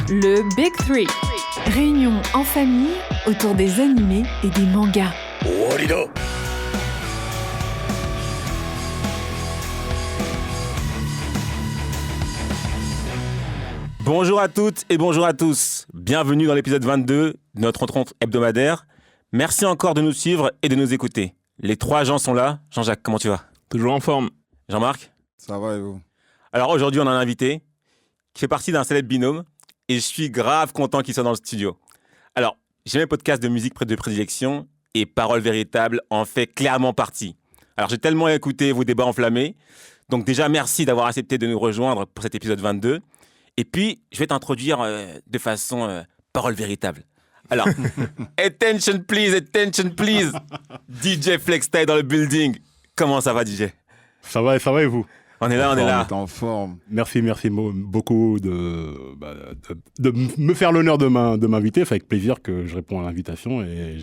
Le Big Three. Réunion en famille autour des animés et des mangas. Bonjour à toutes et bonjour à tous. Bienvenue dans l'épisode 22 de notre rencontre hebdomadaire. Merci encore de nous suivre et de nous écouter. Les trois Jean sont là. Jean-Jacques, comment tu vas ? Toujours en forme. Jean-Marc ? Ça va et vous ? Alors aujourd'hui, on a un invité qui fait partie d'un célèbre binôme et je suis grave content qu'il soit dans le studio. Alors, j'ai mes podcasts de musique de prédilection et Paroles Véritables en fait clairement partie. Alors, j'ai tellement écouté vos débats enflammés. Donc déjà, merci d'avoir accepté de nous rejoindre pour cet épisode 22. Et puis, je vais t'introduire de façon parole véritable. Alors, attention please. DJ Flexstyle dans le building. Comment ça va, DJ ? Ça va et vous ? On est là. On est en forme. Merci beaucoup de me faire l'honneur de m'inviter. C'est avec plaisir que je réponds à l'invitation et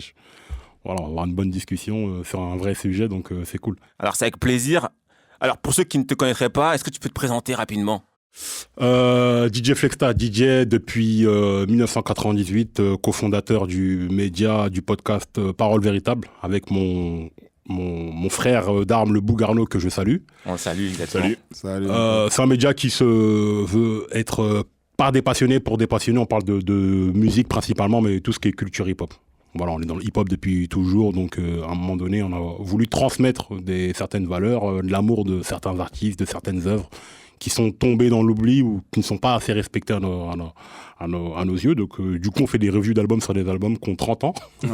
voilà, on va avoir une bonne discussion sur un vrai sujet, donc c'est cool. Alors, c'est avec plaisir. Alors, pour ceux qui ne te connaîtraient pas, est-ce que tu peux te présenter rapidement ? DJ Flexta, DJ depuis 1998, cofondateur du média, du podcast Paroles Véritables, avec mon frère d'armes, le Bougarno, que je salue. On le salue, salut. C'est un média qui se veut être par des passionnés, pour des passionnés. On parle de musique principalement, mais tout ce qui est culture hip-hop. Voilà, on est dans le hip-hop depuis toujours, donc à un moment donné, on a voulu transmettre certaines valeurs, de l'amour de certains artistes, de certaines œuvres, qui sont tombés dans l'oubli ou qui ne sont pas assez respectés à nos yeux. Donc, du coup, on fait des reviews d'albums sur des albums qui ont 30 ans. Ouais.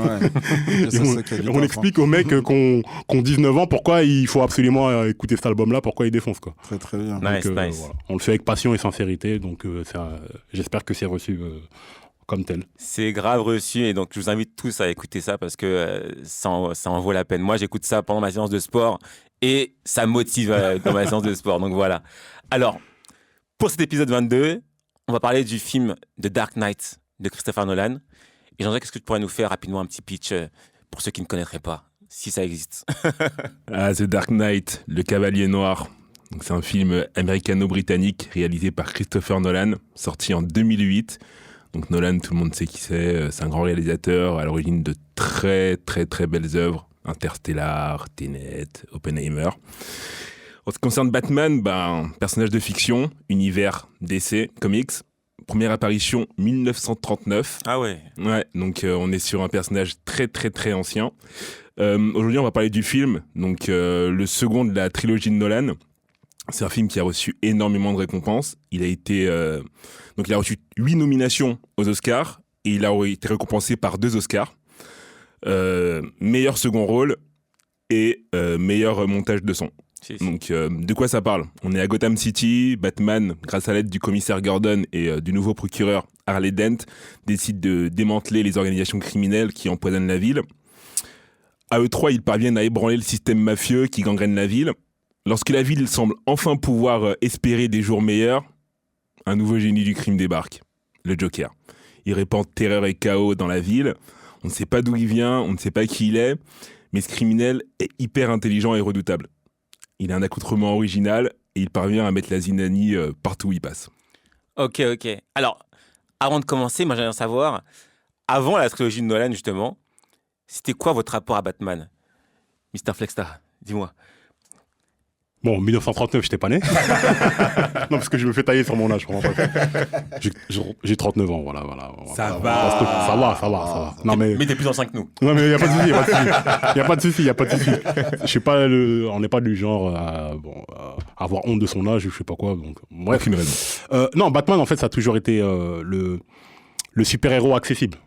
On explique aux mecs qui ont 19 ans pourquoi il faut absolument écouter cet album-là, pourquoi ils défoncent, quoi. Très, très bien. Nice. Voilà. On le fait avec passion et sincérité, donc j'espère que c'est reçu comme tel. C'est grave reçu et donc je vous invite tous à écouter ça parce que ça en vaut la peine. Moi, j'écoute ça pendant ma séance de sport et ça me motive dans ma séance de sport. Donc voilà. Alors, pour cet épisode 22, on va parler du film The Dark Knight de Christopher Nolan. Et Jean-Jacques, est-ce que tu pourrais nous faire rapidement un petit pitch pour ceux qui ne connaîtraient pas, si ça existe ? The Dark Knight, le Cavalier Noir. Donc, c'est un film américano-britannique réalisé par Christopher Nolan, sorti en 2008. Donc Nolan, tout le monde sait qui c'est. C'est un grand réalisateur à l'origine de très très très belles œuvres. Interstellar, Tenet, Oppenheimer. En ce qui concerne Batman, personnage de fiction, univers DC, comics. Première apparition 1939. Ah ouais. Ouais, donc on est sur un personnage très très très ancien. Aujourd'hui, on va parler du film, donc le second de la trilogie de Nolan. C'est un film qui a reçu énormément de récompenses. Il a reçu 8 nominations aux Oscars et il a été récompensé par 2 Oscars. Meilleur second rôle et meilleur montage de son. Donc, de quoi ça parle ? On est à Gotham City. Batman, grâce à l'aide du commissaire Gordon et du nouveau procureur Harley Dent, décide de démanteler les organisations criminelles qui empoisonnent la ville. À eux trois, ils parviennent à ébranler le système mafieux qui gangrène la ville. Lorsque la ville semble enfin pouvoir espérer des jours meilleurs, un nouveau génie du crime débarque, le Joker. Il répand terreur et chaos dans la ville. On ne sait pas d'où il vient, on ne sait pas qui il est, mais ce criminel est hyper intelligent et redoutable. Il a un accoutrement original et il parvient à mettre la zinanie partout où il passe. Ok. Alors, avant de commencer, moi j'aimerais savoir, avant la trilogie de Nolan justement, c'était quoi votre rapport à Batman ? Mr. Flexstar, dis-moi. Bon, en 1939, j'étais pas né. Non, parce que je me fais tailler sur mon âge, je comprends pas. J'ai 39 ans, voilà. Ça va. Non, mais t'es plus ancien que nous. Non, mais il n'y a pas de souci. Je suis pas on n'est pas du genre à avoir honte de son âge, je sais pas quoi. Donc, bref. Aucune raison. Non, Batman, en fait, ça a toujours été le super-héros accessible.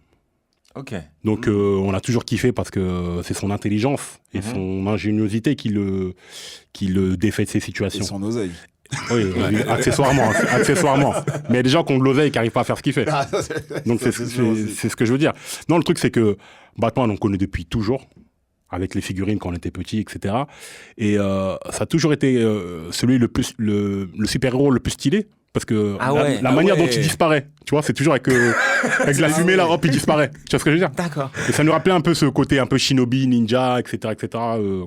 Ok. Donc, on a toujours kiffé parce que c'est son intelligence et son ingéniosité qui le défait de ces situations. Et son oseille. Oui, accessoirement. Mais il y a des gens qui ont de l'oseille et qui n'arrivent pas à faire ce qu'il fait. Donc, c'est ce que je veux dire. Non, le truc, c'est que Batman, on connaît depuis toujours, avec les figurines quand on était petit, etc. Et ça a toujours été le super-héros le plus stylé. Parce que la manière dont il disparaît, tu vois, c'est toujours avec la fumée là, hop, il disparaît. Tu vois ce que je veux dire ? D'accord. Et ça nous rappelait un peu ce côté un peu shinobi, ninja, etc.,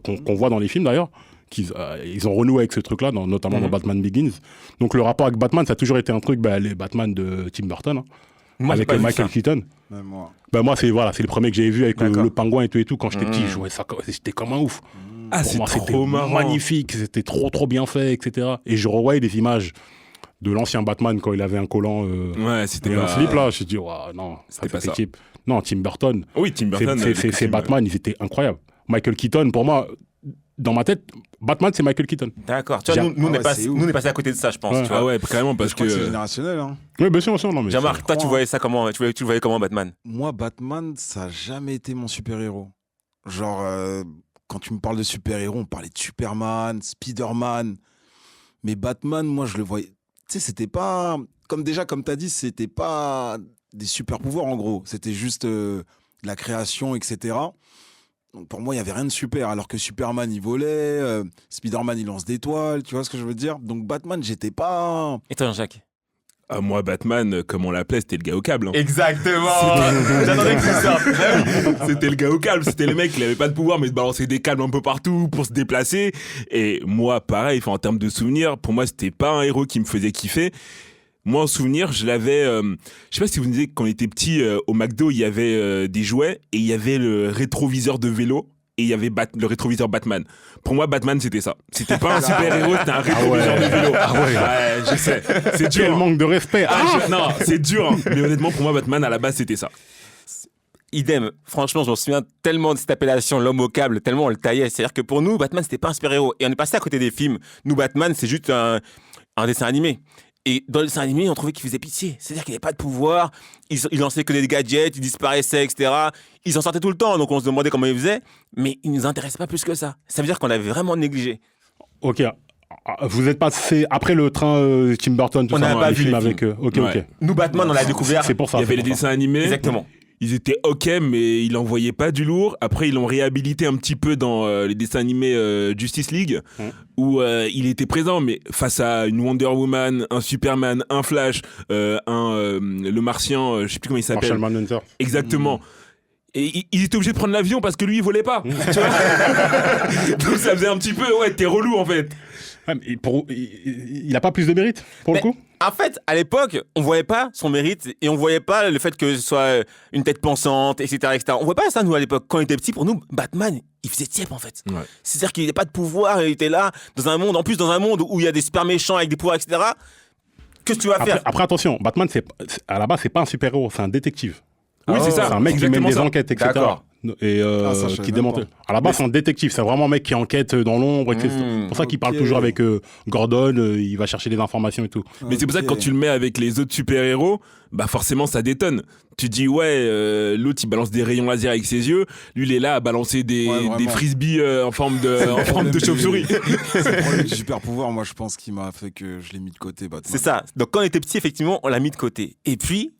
qu'on voit dans les films d'ailleurs, ils ont renoué avec ce truc-là, notamment dans Batman Begins. Donc le rapport avec Batman, ça a toujours été un truc, les Batman de Tim Burton, hein, Moi, j'ai avec pas vu Michael ça. Keaton. Même moi. Moi, c'est le premier que j'avais vu avec D'accord. le pingouin et tout. Quand j'étais petit, je jouais ça, j'étais comme un ouf. Ah, Pour c'est moi, c'était trop marrant. magnifique, c'était trop bien fait, etc. Et je revoyais des images de l'ancien Batman quand il avait un collant Ouais, c'était et pas... un slip là. Je me dis, non, C'était ça pas fait ça. type. Non, Tim Burton. Oui, Tim Burton. Ces Batman, ils étaient incroyables. Michael Keaton, pour moi, dans ma tête, Batman, c'est Michael Keaton. D'accord. Tu vois, J'ai- nous, on est ouais, passé- c'est ouf. nous, on est passé à côté de ça, je pense. Ouais. Tu vois. Ah ouais, carrément, parce Je crois que c'est que... générationnel. Hein. Oui, bien sûr, non, mais Jean-Marc, toi, tu crois. voyais ça comment? Tu le voyais comment, Batman? Moi, Batman, ça n'a jamais été mon super-héros. Genre, quand tu me parles de super-héros, on parlait de Superman, Spider-Man. Mais Batman, moi, je le voyais. Tu sais, c'était pas. Comme tu as dit, c'était pas des super-pouvoirs, en gros. C'était juste de la création, etc. Donc, pour moi, il n'y avait rien de super. Alors que Superman, il volait. Spider-Man, il lance des toiles. Tu vois ce que je veux dire? Donc, Batman, j'étais pas. Et toi, Jacques? Ah, moi, Batman, comme on l'appelait, c'était le gars au câble. Hein. Exactement. J'attendais que tu sortes. C'était le gars au câble, c'était le mec, il avait pas de pouvoir, mais de balancer des câbles un peu partout pour se déplacer. Et moi, pareil, en termes de souvenirs, pour moi, c'était pas un héros qui me faisait kiffer. Moi, en souvenir, je l'avais. Je sais pas si vous me disiez que quand on était petit, au McDo, il y avait des jouets et il y avait le rétroviseur de vélo. Et il y avait le rétroviseur Batman. Pour moi, Batman, c'était ça. C'était pas un super-héros, c'était un rétroviseur de vélo. Ah ouais, je sais. C'est dur. Quel hein. manque de respect. Non, c'est dur. Hein. Mais honnêtement, pour moi, Batman, à la base, c'était ça. Idem. Franchement, je m'en souviens tellement de cette appellation, l'homme au câble, tellement on le taillait. C'est-à-dire que pour nous, Batman, c'était pas un super-héros. Et on est passé à côté des films. Nous, Batman, c'est juste un dessin animé. Et dans le dessin animé, on trouvait qu'il faisait pitié. C'est-à-dire qu'il n'avait pas de pouvoir, il lançait que des gadgets, il disparaissait, etc. Il s'en sortait tout le temps, donc on se demandait comment il faisait. Mais il ne nous intéressait pas plus que ça. Ça veut dire qu'on l'avait vraiment négligé. Ok. Vous êtes passé après le train Tim Burton, tout On ça, n'a pas les vu films les avec. Ok, Ouais. ok. Nous, Batman, on l'a découvert. C'est pour ça. Il y avait c'est les pour ça. dessins animés. Exactement. Ils étaient ok, mais ils n'envoyaient pas du lourd. Après, ils l'ont réhabilité un petit peu dans les dessins animés Justice League, où il était présent, mais face à une Wonder Woman, un Superman, un Flash, le Martien, je sais plus comment il s'appelle. Marshall Manhunter. Exactement. Et il était obligé de prendre l'avion parce que lui, il volait pas. Tu vois. Donc ça faisait un petit peu, ouais, t'es relou en fait. Ouais, mais il a pas plus de mérite, pour Mais- le coup. En fait, à l'époque, on voyait pas son mérite et on voyait pas le fait que ce soit une tête pensante, etc., etc. On voyait pas ça, nous, à l'époque. Quand on était petits, pour nous, Batman, il faisait tiep, en fait. Ouais. C'est-à-dire qu'il n'avait pas de pouvoir, il était là, dans un monde, en plus, dans un monde où il y a des super méchants avec des pouvoirs, etc. Qu'est-ce que tu vas faire? Après, attention, Batman, à la base, c'est pas un super-héros, c'est un détective. Oui, c'est C'est ça. un mec qui mène exactement des ça. enquêtes, etc. D'accord. Et ça, je savais qui même démonte. pas. À la base, c'est un détective. C'est vraiment un mec qui enquête dans l'ombre. C'est pour ça qu'il parle ok. toujours avec Gordon. Il va chercher des informations et tout. Mais c'est pour ça que quand tu le mets avec les autres super-héros, bah forcément ça détonne. Tu dis ouais, l'autre il balance des rayons laser avec ses yeux, lui il est là à balancer des vraiment. frisbees en forme de chauve-souris. C'est le problème du super pouvoir, moi, je pense, qui m'a fait que je l'ai mis de côté, Batman. C'est ça. Donc, quand on était petit, effectivement, on l'a mis de côté. Et puis,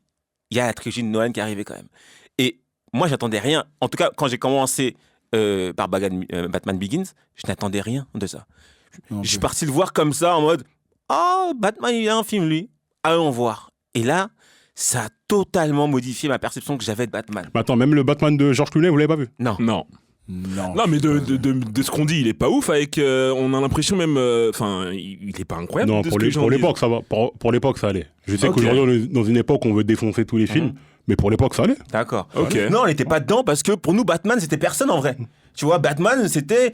il y a la trilogie de Nolan qui arrivait quand même. Et moi, j'attendais rien. En tout cas, quand j'ai commencé par Batman Begins, je n'attendais rien de ça. Non, Je suis parti le voir comme ça, en mode « Oh, Batman, il y a un film, lui. Allons voir. » Et là, ça a totalement modifié ma perception que j'avais de Batman. Mais attends, même le Batman de George Clooney, vous l'avez pas vu? Non. Non. Non, mais de ce qu'on dit, il est pas ouf avec. On a l'impression même. Enfin, il est pas incroyable. Non, de ce pour que les gens disent. l'époque, ça va. Pour l'époque, ça allait. Je sais Ok. qu'aujourd'hui, on est dans une époque où on veut défoncer tous les films, mais pour l'époque, ça allait. D'accord. Ok. Non, on n'était pas dedans parce que pour nous, Batman, c'était personne en vrai. Tu vois, Batman, c'était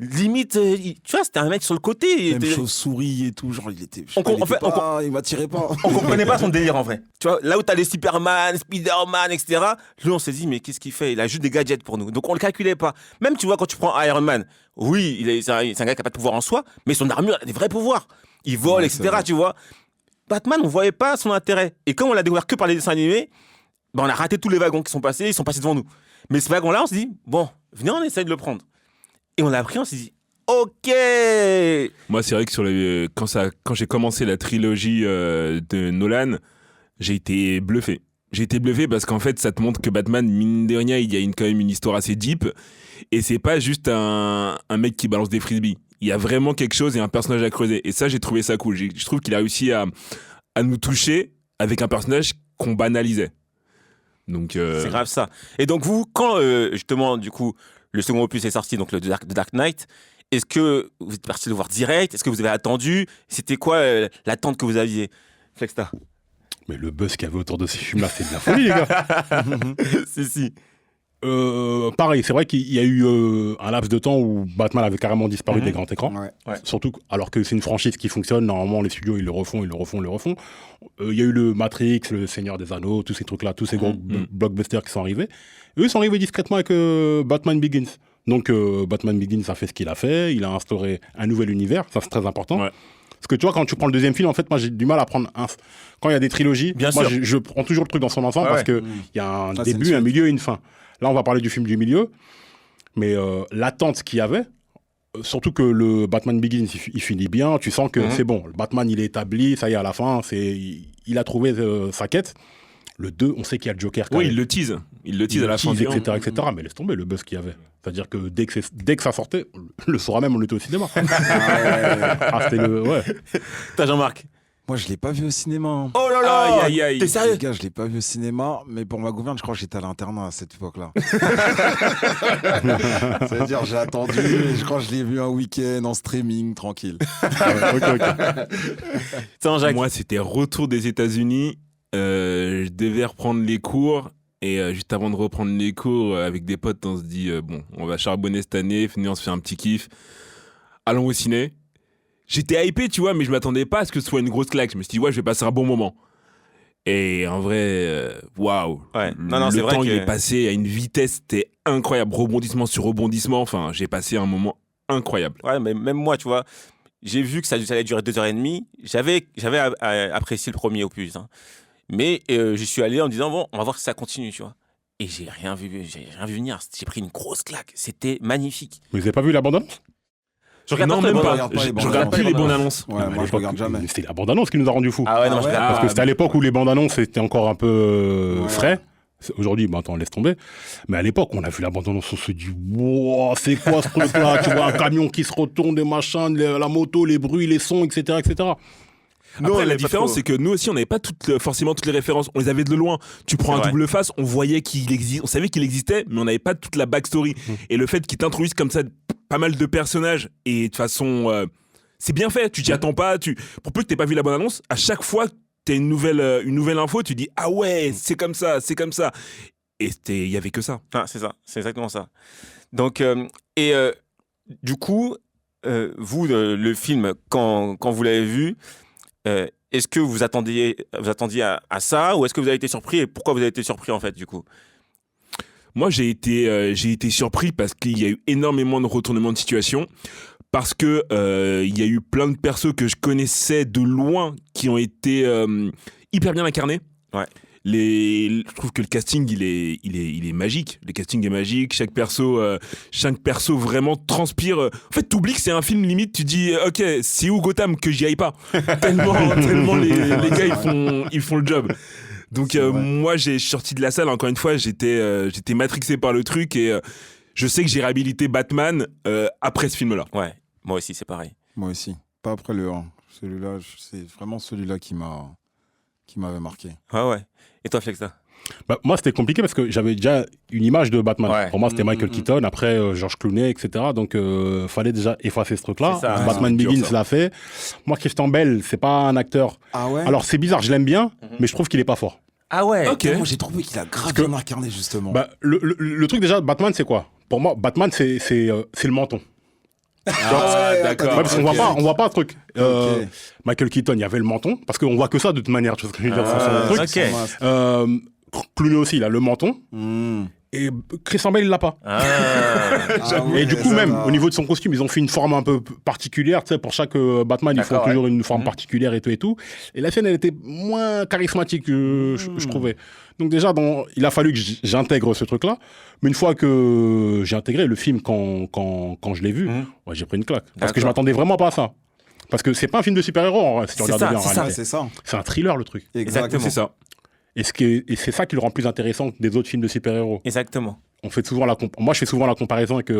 limite. Tu vois, c'était un mec sur le côté. Il Même était- chauve-souris et tout, genre, il était. je sais On pas, com- il en fait, était pas- il m'attirait pas. On comprenait pas son délire en vrai. Tu vois, là où t'as les Superman, Spider-Man, etc., lui on s'est dit, mais qu'est-ce qu'il fait? Il a juste des gadgets pour nous. Donc on le calculait pas. Même tu vois, quand tu prends Iron Man, oui, c'est un gars qui a pas de pouvoir en soi, mais son armure a des vrais pouvoirs. Il vole, Ouais, etc., c'est vrai. tu vois. Batman, on voyait pas son intérêt. Et comme on l'a découvert que par les dessins animés, ben on a raté tous les wagons qui sont passés, ils sont passés devant nous. Mais ce wagon-là, on s'est dit, bon, venez, on essaye de le prendre. Et on l'a pris, on s'est dit, ok. Moi, c'est vrai que quand j'ai commencé la trilogie de Nolan, j'ai été bluffé. J'ai été bluffé parce qu'en fait, ça te montre que Batman, mine de rien, il y a quand même une histoire assez deep. Et c'est pas juste un mec qui balance des frisbees. Il y a vraiment quelque chose et un personnage à creuser. Et ça, j'ai trouvé ça cool. Je trouve qu'il a réussi à nous toucher avec un personnage qu'on banalisait. Donc, C'est grave ça. Et donc vous, quand justement, du coup, le second opus est sorti, donc The Dark Knight, est-ce que vous êtes parti le voir direct? Est-ce que vous avez attendu? C'était quoi l'attente que vous aviez, Flexta? Mais le buzz qu'il y avait autour de ce film-là, c'est de la folie, les gars. Si. Pareil, c'est vrai qu'il y a eu un laps de temps où Batman avait carrément disparu des grands écrans. Ouais. Surtout alors que c'est une franchise qui fonctionne. Normalement, les studios, ils le refont. Il y a eu le Matrix, le Seigneur des Anneaux, tous ces trucs-là, tous ces gros blockbusters qui sont arrivés. Eux, ils sont arrivés discrètement avec Batman Begins. Donc, Batman Begins a fait ce qu'il a fait. Il a instauré un nouvel univers. Ça, c'est très important. Ouais. Parce que tu vois, quand tu prends le deuxième film, en fait, moi, j'ai du mal à prendre un. Quand il y a des trilogies, Bien moi, sûr. je prends toujours le truc dans son ensemble parce qu'il y a un Ça, c'est une début, un suite. milieu et une fin. Là, on va parler du film du milieu. Mais l'attente qu'il y avait, surtout que le Batman Begins, il finit bien. Tu sens que c'est bon. Le Batman, il est établi. Ça y est, à la fin, il a trouvé sa quête. Le 2, on sait qu'il y a le Joker. Oui, il le tease. Il le tease à la fin du etc., etc. Mais laisse tomber le buzz qu'il y avait. C'est-à-dire que dès que ça sortait, le soir même, on était au cinéma. C'était le... Ouais. T'as Jean-Marc? Moi, je l'ai pas vu au cinéma. Oh là là! Aïe, aïe, aïe. T'es sérieux? Les gars, je l'ai pas vu au cinéma, mais pour ma gouverne, je crois que j'étais à l'internat à cette époque-là. C'est-à-dire, j'ai attendu, et je crois que je l'ai vu un week-end en streaming, tranquille. Ok. Attends, Jacques. Moi, c'était retour des États-Unis. Je devais reprendre les cours. Et juste avant de reprendre les cours, avec des potes, on se dit bon, on va charbonner cette année, venez, on se fait un petit kiff. Allons au ciné. J'étais hypé, tu vois, mais je m'attendais pas à ce que ce soit une grosse claque. Je me suis dit, ouais, je vais passer un bon moment. Et en vrai, waouh. Ouais. Le Non, c'est vrai temps, que- il est passé à une vitesse, c'était incroyable. Rebondissement sur rebondissement. Enfin, j'ai passé un moment incroyable. Ouais, mais même moi, tu vois, j'ai vu que ça allait durer 2h30. J'avais apprécié le premier opus. Hein. Mais je suis allé en me disant, bon, on va voir si ça continue, tu vois. Et j'ai rien vu venir. J'ai pris une grosse claque. C'était magnifique. Mais vous avez pas vu la bande-annonce? Je regarde Non, pas même les pas. regarde pas les Je bandes regarde annonces. plus les bandes annonces. Ouais, moi, je regarde jamais. C'était la bande-annonce qui nous a rendu fous. Ah ouais, non, Ah je ouais, regarde Parce pas. que c'était à l'époque où les bandes annonces étaient encore un peu Ouais. frais. Aujourd'hui, attends, laisse tomber. Mais à l'époque, on a vu la bande annonce, on se dit, wow, c'est quoi ce truc-là? Tu vois un camion qui se retourne, des machins, la moto, les bruits, les sons, etc., etc. Après, la différence, c'est que nous aussi, on n'avait pas forcément toutes les références. On les avait de loin. Tu prends C'est un vrai. double face, on voyait qu'il existe, on savait qu'il existait, mais on n'avait pas toute la backstory. Et le fait qu'ils t'introduisent comme ça pas mal de personnages et de façon, c'est bien fait. Tu t'y attends pas. Pour peu que t'aies pas vu la bonne annonce, à chaque fois que t'as une nouvelle info, tu dis ah ouais, c'est comme ça. Et il y avait que ça. Ah, c'est ça, c'est exactement ça. Donc, du coup, vous, le film, quand vous l'avez vu, est-ce que vous attendiez à ça ou est-ce que vous avez été surpris et pourquoi vous avez été surpris en fait, du coup? Moi, j'ai été surpris parce qu'il y a eu énormément de retournements de situation. Parce que il y a eu plein de persos que je connaissais de loin qui ont été hyper bien incarnés. Ouais. Je trouve que le casting il est magique. Le casting est magique. Chaque perso vraiment transpire. En fait, t'oublies que c'est un film limite. Tu dis ok, c'est où Gotham que j'y aille pas. tellement les gars ils font le job. Donc moi je suis sorti de la salle encore une fois. J'étais matrixé par le truc et je sais que j'ai réhabilité Batman après ce film-là. Ouais, moi aussi, c'est pareil. Moi aussi. Pas après le 1. Celui-là, c'est vraiment celui-là qui m'avait marqué. Ouais. Et toi, Flexa? Bah, moi, c'était compliqué parce que j'avais déjà une image de Batman. Ouais. Pour moi, c'était Michael Keaton, après George Clooney, etc. Donc, fallait déjà effacer ce truc-là. C'est ça, Batman c'est dur, Begins ça. l'a fait. Moi, Christian Bale, c'est pas un acteur. Ah ouais. Alors, c'est bizarre, je l'aime bien, mais je trouve qu'il est pas fort. Ah ouais. Ok. Moi, j'ai trouvé qu'il a grave que- bien incarné, justement. Bah, le truc déjà, Batman, c'est quoi? Pour moi, Batman, c'est le menton. d'accord. Ouais, parce qu'on ok. voit pas le truc. Ok. Michael Keaton, il y avait le menton, parce qu'on voit que ça de toute manière. Tu vois ce que je veux dire, Ah, c'est son truc. ok. Clooney aussi, il a le menton. Mmh. Et Christian Bale, il l'a pas. Ah. Ah ouais, Et du coup, ça même va. au niveau de son costume, ils ont fait une forme un peu particulière. Tu sais, pour chaque Batman, ils font D'accord, toujours ouais. une forme particulière et tout et tout. Et la scène, elle était moins charismatique, je trouvais. Donc déjà, il a fallu que j'intègre ce truc-là. Mais une fois que j'ai intégré le film, quand je l'ai vu, ouais, j'ai pris une claque. Parce que je D'accord. m'attendais vraiment pas à ça. Parce que c'est pas un film de super-héros, en vrai, si tu C'est regardes ça, bien, en c'est ça, réalité. C'est ça. C'est un thriller, le truc. Exactement. C'est ça. Et c'est ça qui le rend plus intéressant que des autres films de super-héros. Exactement. On fait souvent moi, je fais souvent la comparaison avec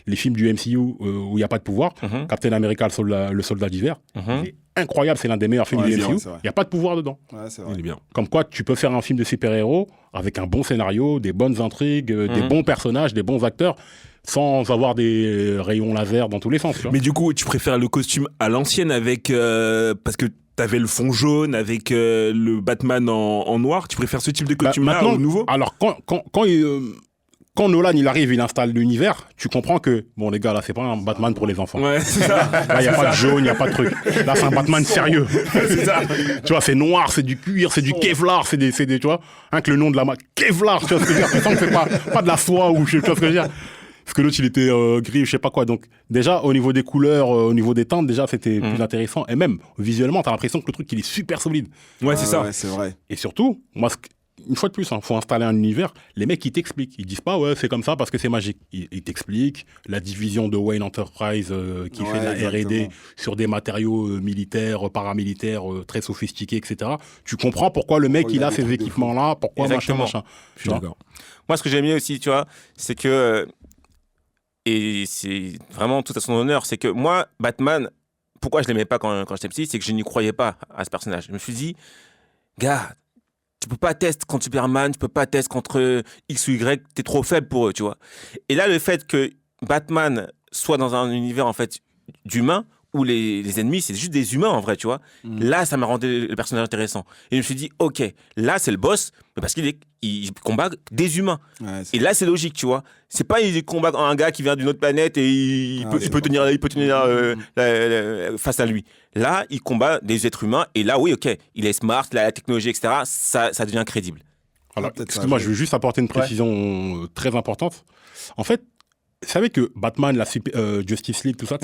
les films du MCU où il n'y a pas de pouvoir. Mhm. Captain America, le soldat d'hiver. Mhm. Il est incroyable, c'est l'un des meilleurs films Ouais, du c'est MCU. vrai, c'est vrai. Il n'y a pas de pouvoir dedans. Ouais, c'est vrai. Il est bien. Comme quoi, tu peux faire un film de super-héros avec un bon scénario, des bonnes intrigues, des bons personnages, des bons acteurs. sans avoir des rayons laser dans tous les sens. Tu vois. Mais du coup, tu préfères le costume à l'ancienne avec parce que t'avais le fond jaune avec le Batman en noir. Tu préfères ce type de costume-là maintenant, au nouveau? Alors, quand Nolan il arrive, il installe l'univers, tu comprends que, bon les gars, là c'est pas un Batman pour les enfants. Ouais, c'est ça. Là, il n'y a pas de jaune, il n'y a pas de truc. Là, c'est un Batman sérieux. C'est ça. Tu vois, c'est noir, c'est du cuir, c'est du Kevlar, c'est des, tu vois, hein, que le nom de la marque, Kevlar, tu vois ce que je veux dire. Tu sens que c'est pas de la soie ou tu vois ce que je veux dire. Parce que l'autre, il était gris, je sais pas quoi. Donc, déjà, au niveau des couleurs, au niveau des teintes, déjà, c'était plus intéressant. Et même, visuellement, t'as l'impression que le truc, il est super solide. Ouais, c'est ça. Ouais, c'est vrai. Et surtout, moi, une fois de plus, faut installer un univers. Les mecs, ils t'expliquent. Ils disent pas, ouais, c'est comme ça parce que c'est magique. Ils t'expliquent la division de Wayne Enterprise qui fait de la R&D exactement. sur des matériaux militaires, paramilitaires, très sophistiqués, etc. Tu comprends pourquoi le mec, Oh, il il a a des ces trucs de équipements-là, pourquoi Exactement. machin. Je suis d'accord. Moi, ce que j'aime bien aussi, tu vois, c'est que, et c'est vraiment tout à son honneur, c'est que moi, Batman, pourquoi je l'aimais pas quand j'étais petit, c'est que je n'y croyais pas à ce personnage. Je me suis dit, gars, tu peux pas tester contre Superman, tu peux pas tester contre X ou Y, t'es trop faible pour eux, tu vois. Et là, le fait que Batman soit dans un univers, en fait, d'humains, où les ennemis, c'est juste des humains, en vrai, tu vois. Là, ça m'a rendu le personnage intéressant. Et je me suis dit, ok, là, c'est le boss, mais parce il combat des humains. Ouais, Et là, c'est logique, tu vois. C'est pas il combat un gars qui vient d'une autre planète et il peut tenir face à lui. Là, il combat des êtres humains et là, oui, ok, il est smart, la technologie, etc. Ça devient crédible. Alors, peut-être excuse-moi, ça, je veux juste apporter une précision très importante. En fait, vous savez que Batman, Justice League, tout ça,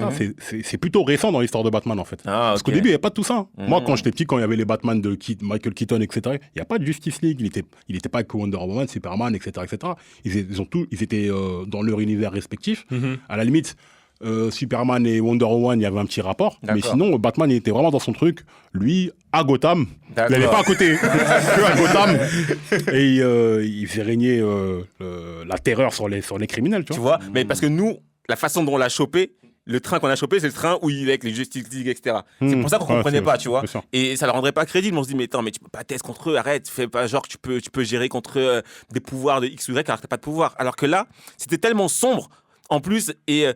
c'est plutôt récent dans l'histoire de Batman, en fait. Ah, Parce qu'au début, il n'y avait pas de tout ça. Moi, quand j'étais petit, quand il y avait les Batman de Michael Keaton, etc., il n'y a pas de Justice League. Il était pas avec Wonder Woman, Superman, etc., etc. Ils étaient dans leur univers respectif. À la limite, Superman et Wonder Woman, il y avait un petit rapport. D'accord. Mais sinon, Batman, il était vraiment dans son truc. Lui, à Gotham. D'accord. Il n'allait pas à côté. Que à Gotham. Et il faisait régner la terreur sur les criminels, tu Tu vois. vois. Mais parce que nous, la façon dont on l'a chopé, le train qu'on a chopé, c'est le train où il est avec les Justice League, etc. C'est pour ça qu'on comprenait pas, tu vois. c'est sûr. Et ça le rendrait pas crédible. On se dit, mais attends, mais tu peux pas tester contre eux, arrête, fais pas genre que tu peux gérer contre eux des pouvoirs de X ou Y alors que t'as pas de pouvoir. Alors que là, c'était tellement sombre, en plus, et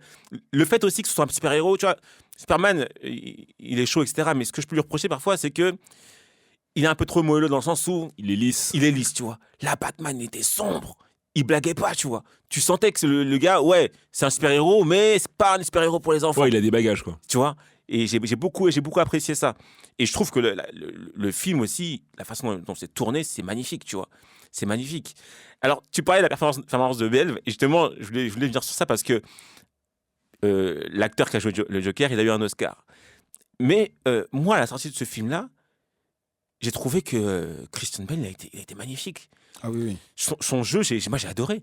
le fait aussi que ce soit un super-héros, tu vois, Superman, il est chaud, etc. Mais ce que je peux lui reprocher parfois, c'est que il est un peu trop moelleux dans le sens où Il est lisse. il est lisse, tu vois. Là, Batman il était sombre. Il blaguait pas, tu vois. Tu sentais que le gars, ouais, c'est un super-héros, mais c'est pas un super-héros pour les enfants. Ouais, il a des bagages, quoi. Tu vois. Et j'ai beaucoup apprécié ça. Et je trouve que le film aussi, la façon dont c'est tourné, c'est magnifique, tu vois. C'est magnifique. Alors, tu parlais de la performance de Belve, et justement, je voulais venir sur ça parce que l'acteur qui a joué le Joker, il a eu un Oscar. Mais moi, à la sortie de ce film-là, j'ai trouvé que Christian Bale, il a été magnifique. Ah oui, oui. Son jeu, moi, j'ai adoré.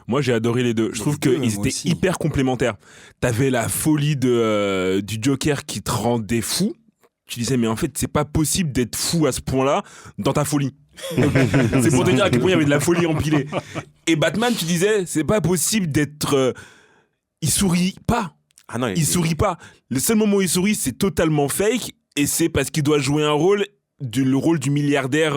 Moi, j'ai adoré les deux. Je Les trouve deux, qu'ils moi étaient aussi. hyper complémentaires. T'avais la folie du Joker qui te rendait fou. Tu disais, mais en fait, c'est pas possible d'être fou à ce point-là dans ta folie. C'est pour te dire à quel point il y avait de la folie empilée. Et Batman, tu disais, c'est pas possible d'être... il sourit pas. Ah non, Il sourit pas. Le seul moment où il sourit, c'est totalement fake. Et c'est parce qu'il doit jouer un rôle... le rôle du milliardaire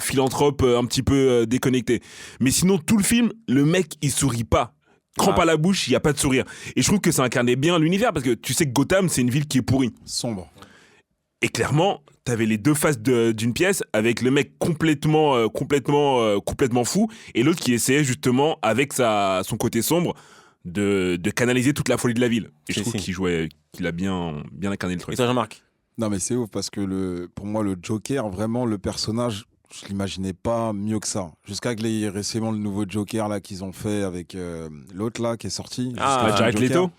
philanthrope un petit peu déconnecté. Mais sinon, tout le film, le mec, il sourit pas. Trempe à la bouche, il y a pas de sourire. Et je trouve que ça incarnait bien l'univers parce que tu sais que Gotham, c'est une ville qui est pourrie. Sombre. Et clairement, t'avais les deux faces d'une pièce avec le mec complètement fou et l'autre qui essayait justement avec son côté sombre de canaliser toute la folie de la ville. Et je trouve qu'il a bien incarné le truc. Et toi, Jean-Marc? Non, mais c'est ouf parce que pour moi, le Joker, vraiment, le personnage, je l'imaginais pas mieux que ça. Jusqu'à que récemment, le nouveau Joker là qu'ils ont fait avec l'autre là qui est sorti. Ah, Jusqu'à Jared Joker, Leto.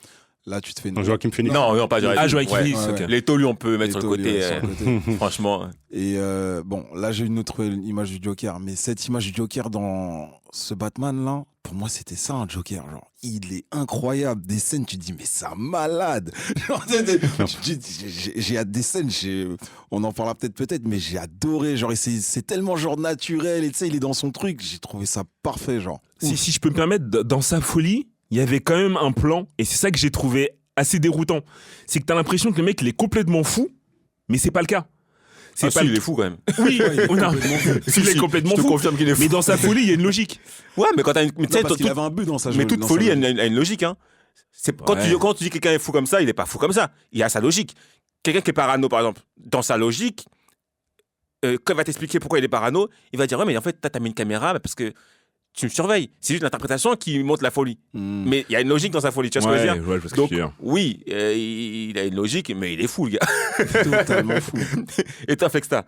Là, tu te fais une. Joaquin Phoenix. Non, pas Jared. Ah, Joaquin Ouais. Phoenix, ouais, ok. Leto, lui, on peut mettre sur le Leto, lui, côté. sur le côté. Franchement. Et bon, là, j'ai une autre image du Joker. Mais cette image du Joker dans ce Batman-là, pour moi, c'était ça, un Joker. Genre, il est incroyable. Des scènes, tu te dis, mais c'est un malade. Genre, j'ai hâte des scènes, on en parlera peut-être, mais j'ai adoré. Genre, c'est tellement genre naturel. Et tu sais, il est dans son truc. J'ai trouvé ça parfait, genre. Si je peux me permettre, dans sa folie, il y avait quand même un plan, et c'est ça que j'ai trouvé assez déroutant. C'est que t'as l'impression que le mec, il est complètement fou, mais c'est pas le cas. C'est Ah, pas si, il est fou quand même. Oui, Ouais, il est on a- complètement fou. il est complètement Je te fou. confirme qu'il est fou. Mais dans sa folie, il y a une logique. Ouais, mais quand t'as une. Mais, tu sais, Non, parce qu'il toute- avait un but dans sa mais toute dans sa folie a logique. une logique. Hein. Quand, Ouais. quand tu dis que quelqu'un est fou comme ça, il n'est pas fou comme ça. Il a sa logique. Quelqu'un qui est parano, par exemple, dans sa logique, quand il va t'expliquer pourquoi il est parano, il va dire ouais, mais en fait, t'as mis une caméra parce que tu me surveilles. C'est juste l'interprétation qui montre la folie. Mais il y a une logique dans sa folie, tu vois ce que je veux dire? Ouais, je vois ce que Donc, tu veux dire. oui, il a une logique, mais il est fou, le gars. Totalement fou. Et toi, Flexta?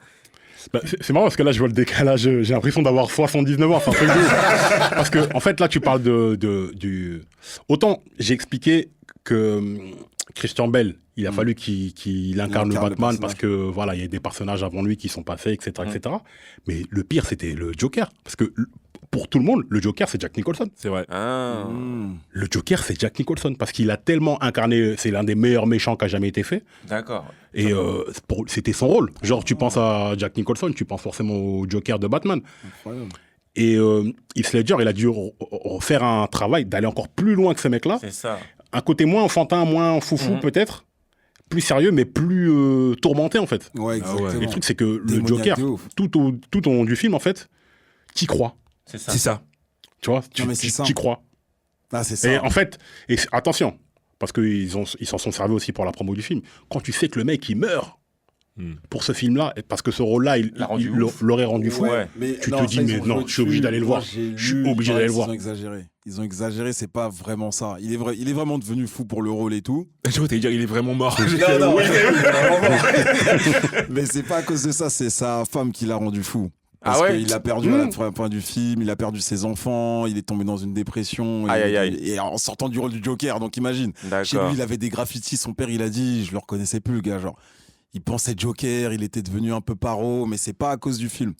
Bah, c'est marrant parce que là, je vois le décalage. J'ai l'impression d'avoir 79 ans. C'est un truc de ouf. Parce que, en fait, là, tu parles du. Autant j'ai expliqué que Christian Bale, il a fallu qu'il incarne le incarne le Batman personnage. parce que, voilà, il y a des personnages avant lui qui sont passés, etc., etc. Mais le pire, c'était le Joker. Parce que, pour tout le monde, le Joker, c'est Jack Nicholson. C'est vrai. Ah. Le Joker, c'est Jack Nicholson. Parce qu'il a tellement incarné. C'est l'un des meilleurs méchants qui a jamais été fait. D'accord. Et c'était son rôle. Genre, tu penses à Jack Nicholson, tu penses forcément au Joker de Batman. Incroyable. Et Heath Ledger, il a dû faire un travail d'aller encore plus loin que ces mecs-là. C'est ça. Un côté moins enfantin, moins foufou peut-être, plus sérieux, mais plus tourmenté en fait. Ouais, exactement. Et le truc, c'est que le Démoniaque Joker, de ouf. tout au long du film, en fait, t'y crois. C'est ça. C'est ça. Tu vois, Non, mais c'est ça. t'y crois. Ah, c'est Et ça. en fait, attention, parce qu'ils s'en sont servis aussi pour la promo du film, quand tu sais que le mec, il meurt pour ce film-là, parce que ce rôle-là, il L'a rendu ouf. l'aurait rendu fou. Ouais. Mais Tu non, te dis, ça, ils mais ont non, joué je suis obligé dessus. d'aller le Moi, voir. j'ai Je suis lu, obligé d'aller le voir. Ils ont exagéré, c'est pas vraiment ça. Il est vraiment devenu fou pour le rôle et tout. Je vois, t'allais dire, il est vraiment mort. Non, mais c'est pas à cause de ça, c'est sa femme qui l'a rendu fou. Parce Ah ouais qu'il a perdu à la fin du film, il a perdu ses enfants, il est tombé dans une dépression. Aïe, aïe, aïe. Et en sortant du rôle du Joker, donc imagine. Chez D'accord. lui, il avait des graffitis, son père, il a dit, je le reconnaissais plus, le gars, genre. Il pensait Joker, il était devenu un peu paro, mais c'est pas à cause du film.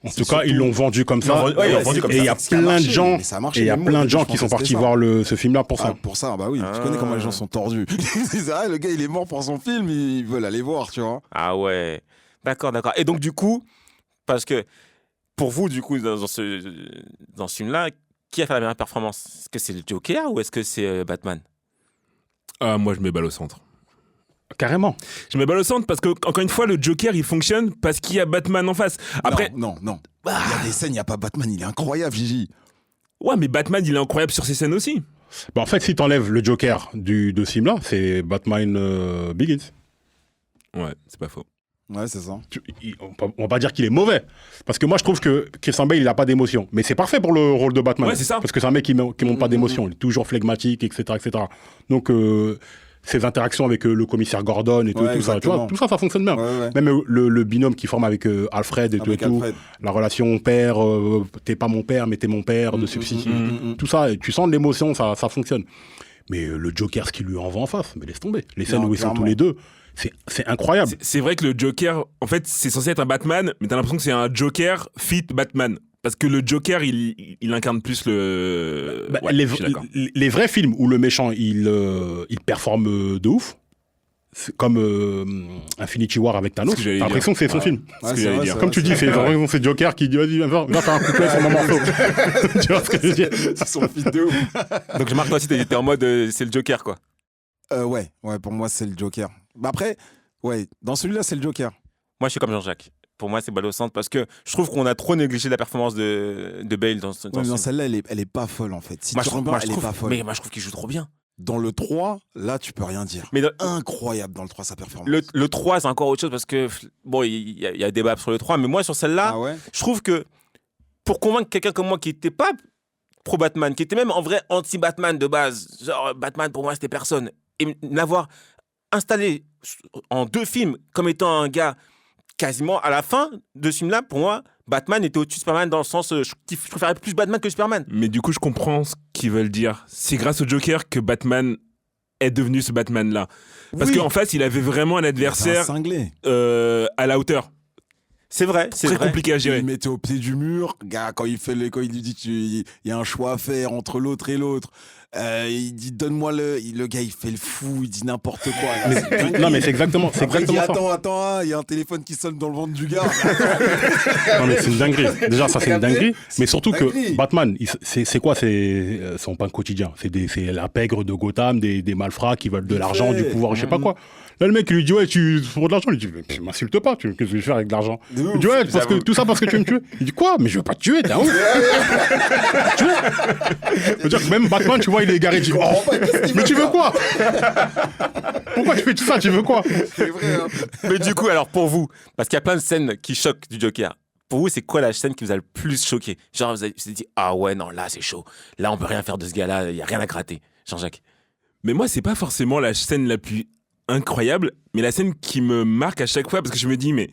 En C'est tout cas, ils surtout- l'ont vendu comme ça. vendu- ouais, ils l'ont vendu comme Et il y a ça. Ça a plein de marché, gens, mais ça a marché. et il y a Même moi, plein de je gens qui pensais sont que partis c'était voir ce film-là pour Ah, ça. pour ça, bah oui. Ah. Tu connais comment les gens sont tordus. Ils disent, ah, le gars, il est mort pour son film, ils veulent aller voir, tu vois. Ah ouais. D'accord, d'accord. Et donc, du coup, parce que pour vous, du coup, dans ce film-là, qui a fait la meilleure performance? Est-ce que c'est le Joker ou est-ce que c'est Batman? Ah, moi, je mets balle au centre. Carrément. Je mets balle au centre parce que, encore une fois, le Joker, il fonctionne parce qu'il y a Batman en face. Après, Non. Il y a des scènes, il n'y a pas Batman, il est incroyable, Gigi. ouais, mais Batman, il est incroyable sur ces scènes aussi. Bah, en fait, si t'enlèves le Joker de ce film-là, c'est Batman Begins. Ouais, c'est pas faux. Ouais, c'est ça. On va pas dire qu'il est mauvais. Parce que moi, je trouve que Christian Bale, il n'a pas d'émotion. Mais c'est parfait pour le rôle de Batman. Ouais, c'est ça. Parce que c'est un mec qui montre pas d'émotion. Il est toujours flegmatique, etc., etc. Donc, ses interactions avec le commissaire Gordon et tout, Ouais, tout ça, tu vois, exactement. tout ça, ça fonctionne bien. Ouais. Même le binôme qui forme avec Alfred et tout, Avec et tout, Alfred. la relation père, t'es pas mon père, mais t'es mon père, de substitut, tout ça, et tu sens de l'émotion, ça fonctionne. Mais le Joker, ce qu'il lui envoie en face, mais laisse tomber. Les scènes Non, où ils sont clairement. tous les deux, c'est incroyable. C'est vrai que le Joker, en fait, c'est censé être un Batman, mais t'as l'impression que c'est un Joker fit Batman. Parce que le Joker, il incarne plus le. Bah, Ouais, je suis d'accord. les vrais films où le méchant il performe de ouf, c'est comme Infinity War avec Thanos, C'est ce que j'allais t'as l'impression que c'est son Ouais. film. C'est ce que j'allais dire. Comme tu dis, c'est l'impression que c'est Joker qui dit vas-y, viens faire un couplet sur mon morceau. Tu vois ce que je veux dire? C'est son fils de ouf. Donc, je marque toi aussi, t'es en mode c'est le Joker, quoi. Ouais, pour moi, c'est le Joker. Bah après, ouais, dans celui-là, c'est le Joker. Moi, je suis comme Jean-Jacques. Pour moi, c'est balle au centre parce que je trouve qu'on a trop négligé la performance de Bale dans ce Ouais, mais film. dans celle-là, elle est pas folle, en fait. Si Moi, tu je trouve, remarques, moi, je elle est trouve- pas folle. mais moi, je trouve qu'il joue trop bien. Dans le 3, là, tu peux rien dire. Mais Incroyable dans le 3, sa performance. le 3, c'est encore autre chose parce que, bon, il y a débat sur le 3, mais moi, sur celle-là, Ah ouais je trouve que pour convaincre quelqu'un comme moi qui n'était pas pro-Batman, qui était même en vrai anti-Batman de base, genre Batman pour moi c'était personne, et l'avoir installé en 2 films comme étant un gars quasiment à la fin de ce film-là, pour moi, Batman était au-dessus de Superman dans le sens, je préférais plus Batman que Superman. Mais du coup, je comprends ce qu'ils veulent dire. C'est grâce au Joker que Batman est devenu ce Batman-là. Parce Oui. qu'en face, il avait vraiment un C'est un adversaire cinglé. à la hauteur. C'est vrai, c'est Très vrai. compliqué à Il gérer. le mettait au pied du mur. Gars, quand il lui dit il y a un choix à faire entre l'autre et l'autre. Il dit donne-moi le gars, il fait le fou, il dit n'importe quoi. Non, mais c'est exactement Après, il dit, ça. attends, il y a un téléphone qui sonne dans le ventre du gars. Non, mais c'est une dinguerie. Déjà, ça, c'est une dinguerie. Mais surtout que Dinguerie. Batman, c'est quoi c'est son pain quotidien. C'est la pègre de Gotham, des malfrats qui veulent de l'argent, du pouvoir, je sais pas quoi. Là, le mec, il lui dit, ouais, tu pour de l'argent. Il dit, mais m'insulte pas, qu'est-ce que je vais faire avec de l'argent? De Il ouf, dit, ouais, tout ça parce que tu veux me tuer. Il dit, quoi? Mais je veux pas te tuer, t'es un ouf. Tu vois? Je veux dire que même Batman, tu vois, il est égaré. Il dit, oh, mais tu veux quoi? Pourquoi tu fais tout ça? Tu veux quoi? C'est vrai, hein. Mais du coup, alors pour vous, parce qu'il y a plein de scènes qui choquent du Joker, pour vous, c'est quoi la scène qui vous a le plus choqué? Genre, vous avez dit, ah ouais, non, là, c'est chaud. Là, on peut rien faire de ce gars-là, il y a rien à gratter. Jean-Jacques. Mais moi, c'est pas forcément la scène la plus incroyable, mais la scène qui me marque à chaque fois, parce que je me dis, mais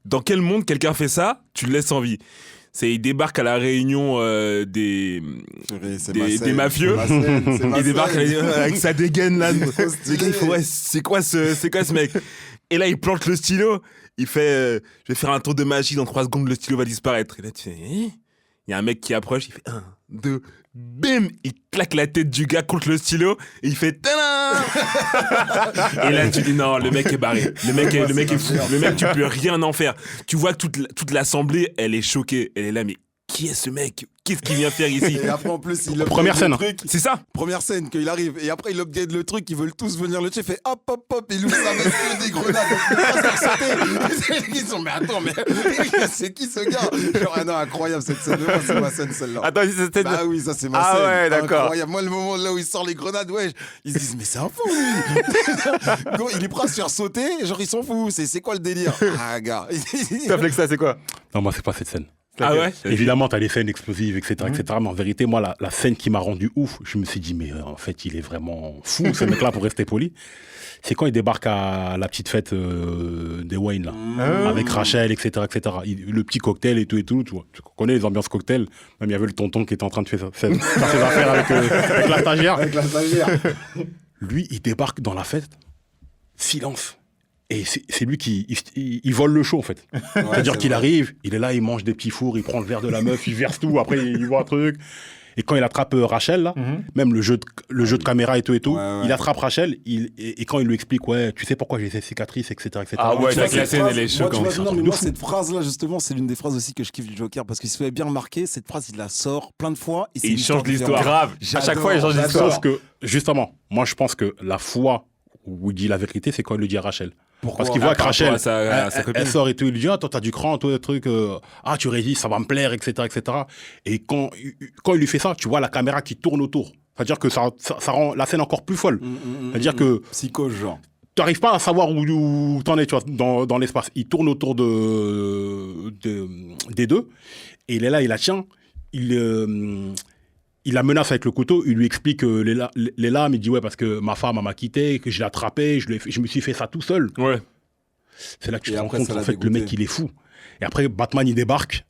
dans quel monde quelqu'un fait ça, tu le laisses en vie? Il débarque à la réunion des mafieux. Il débarque avec sa dégaine là. Le gars, il fait, ouais, c'est quoi ce mec? Et là, il plante le stylo. Il fait, je vais faire un tour de magie, dans 3 secondes, le stylo va disparaître. Et là, tu fais, il y a un mec qui approche, il fait 1, 2, bim, il claque la tête du gars contre le stylo et il fait tadam. Et là tu dis non, le mec est barré, le mec est fou, le mec tu peux rien en faire. Tu vois que toute l'assemblée elle est choquée, elle est là, mais qui est ce mec? Qu'est-ce qu'il vient faire ici? Et après, en plus, il Première scène. C'est ça. Première scène, qu'il arrive. Et après, il upgrade le truc. Ils veulent tous venir le tuer. Il fait hop, hop, hop. Il ouvre sa veste des grenades. Il peut pas se faire sauter. Ils sont, mais attends, mais c'est qui ce gars? Genre, ah non, incroyable cette scène. Moi, c'est ma scène, celle-là. Attends, c'était. Bah oui, ça, c'est ma Ah scène. ouais, d'accord. Incroyable. Moi, le moment là où il sort les grenades, ouais, ils se disent, mais c'est un fou, lui. Gros, il est prêt à se faire sauter. Genre, ils s'en foutent. C'est quoi le délire? Ah, gars. T'as fait que ça, c'est quoi? Non, moi, c'est pas cette scène. Ah ouais. Évidemment, t'as les scènes explosives, etc., etc. Mais en vérité, moi, la scène qui m'a rendu ouf, je me suis dit, mais en fait, il est vraiment fou, ce mec-là, pour rester poli. C'est quand il débarque à la petite fête des Wayne, là, avec Rachel, etc., etc. Le petit cocktail et tout, tu vois. Tu connais les ambiances cocktail. Même il y avait le tonton qui était en train de faire ses affaires avec la stagiaire. Avec la stagiaire. Lui, il débarque dans la fête, silence. Et c'est lui qui il vole le show, en fait. C'est-à-dire qu'il arrive, il est là, il mange des petits fours, il prend le verre de la meuf, il verse tout, après il voit un truc. Et quand il attrape Rachel, là, même le jeu de caméra et tout, il attrape Rachel, et quand il lui explique, ouais, tu sais pourquoi j'ai ces cicatrices, etc., etc. Ah ouais, la scène, elle est choquante. Moi, cette phrase-là, justement, c'est l'une des phrases aussi que je kiffe du Joker, parce qu'il se fait bien remarquer, cette phrase, il la sort plein de fois. Et il change l'histoire. Grave. À chaque fois, il change l'histoire. Sauf que, justement, moi, je pense que la fois où il dit la vérité, c'est quand il le dit à Rachel. Pourquoi? Parce qu'il voit que Rachel, à sa copine. elle sort et tout, il lui dit, ah, toi, t'as du cran, toi, le truc, ah, tu résistes, ça va me plaire, etc., etc. Et quand il lui fait ça, tu vois la caméra qui tourne autour. C'est-à-dire que ça rend la scène encore plus folle. C'est-à-dire que Psychose, genre. tu n'arrives pas à savoir où t'en es, tu vois, dans l'espace. Il tourne autour des deux, et il est là, il la tient, il la menace avec le couteau, il lui explique les lames, il dit ouais parce que ma femme m'a quitté, que je l'ai attrapé, je me suis fait ça tout seul. Ouais. C'est là que tu Et te rends après, compte ça en l'a fait le dégoûté. mec il est fou. Et après Batman il débarque,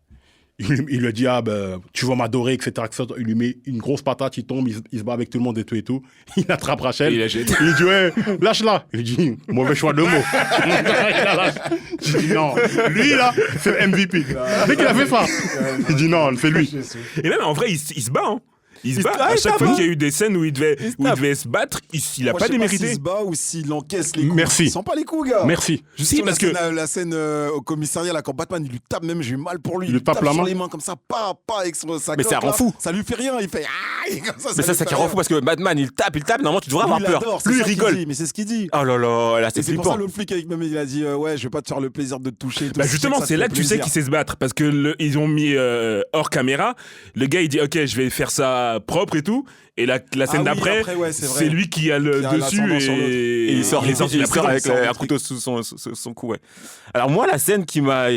il lui dit ah ben tu vas m'adorer, etc., etc. Il lui met une grosse patate, il tombe, il se bat avec tout le monde et tout et tout. Il attrape Rachel, Et il la jette. il dit ouais lâche-la. Il dit mauvais choix de mots. Il la lâche. Je dis non, lui là c'est le MVP. Dès qu'il a fait ça, il dit non c'est lui. Et même en vrai, il se bat. Hein. Il se bat. Ah, À il chaque tape, fois hein. qu'il y a eu des scènes où il devait se battre, il a Moi, pas je sais démérité. s'il se bat ou s'il encaisse les coups. Merci. Il sent pas les coups, gars. Merci. Si, parce que La scène au commissariat, là, quand Batman, il lui tape, même j'ai eu mal pour lui. Il lui tape la sur main. les mains comme ça, pas avec sa Mais coque, ça rend là. fou. Ça lui fait rien, il fait ah, et comme ça. Mais ça, lui c'est fait qui rend rien. fou parce que Batman, il tape, normalement, tu devrais Lui, avoir il peur. adore, c'est Lui, il ça qu'il rigole. dit, mais c'est ce qu'il dit. Oh là là, là, Et c'est c'est pour ça flippant. le flic avec même il a dit ouais je vais pas te faire le plaisir de te toucher et tout. bah Je sais justement, ça c'est te là fait que tu sais plaisir. qu'il sait se battre parce que ils ont mis hors caméra. Le gars il dit ok je vais faire ça propre et tout. Et la scène oui, d'après, après, ouais, c'est c'est vrai. lui qui a le Qui a dessus l'ascendant sur l'autre. Et il sort, il sort il la sort avec prison, il sort un du couteau sous son cou, ouais. Alors moi, la scène qui m'a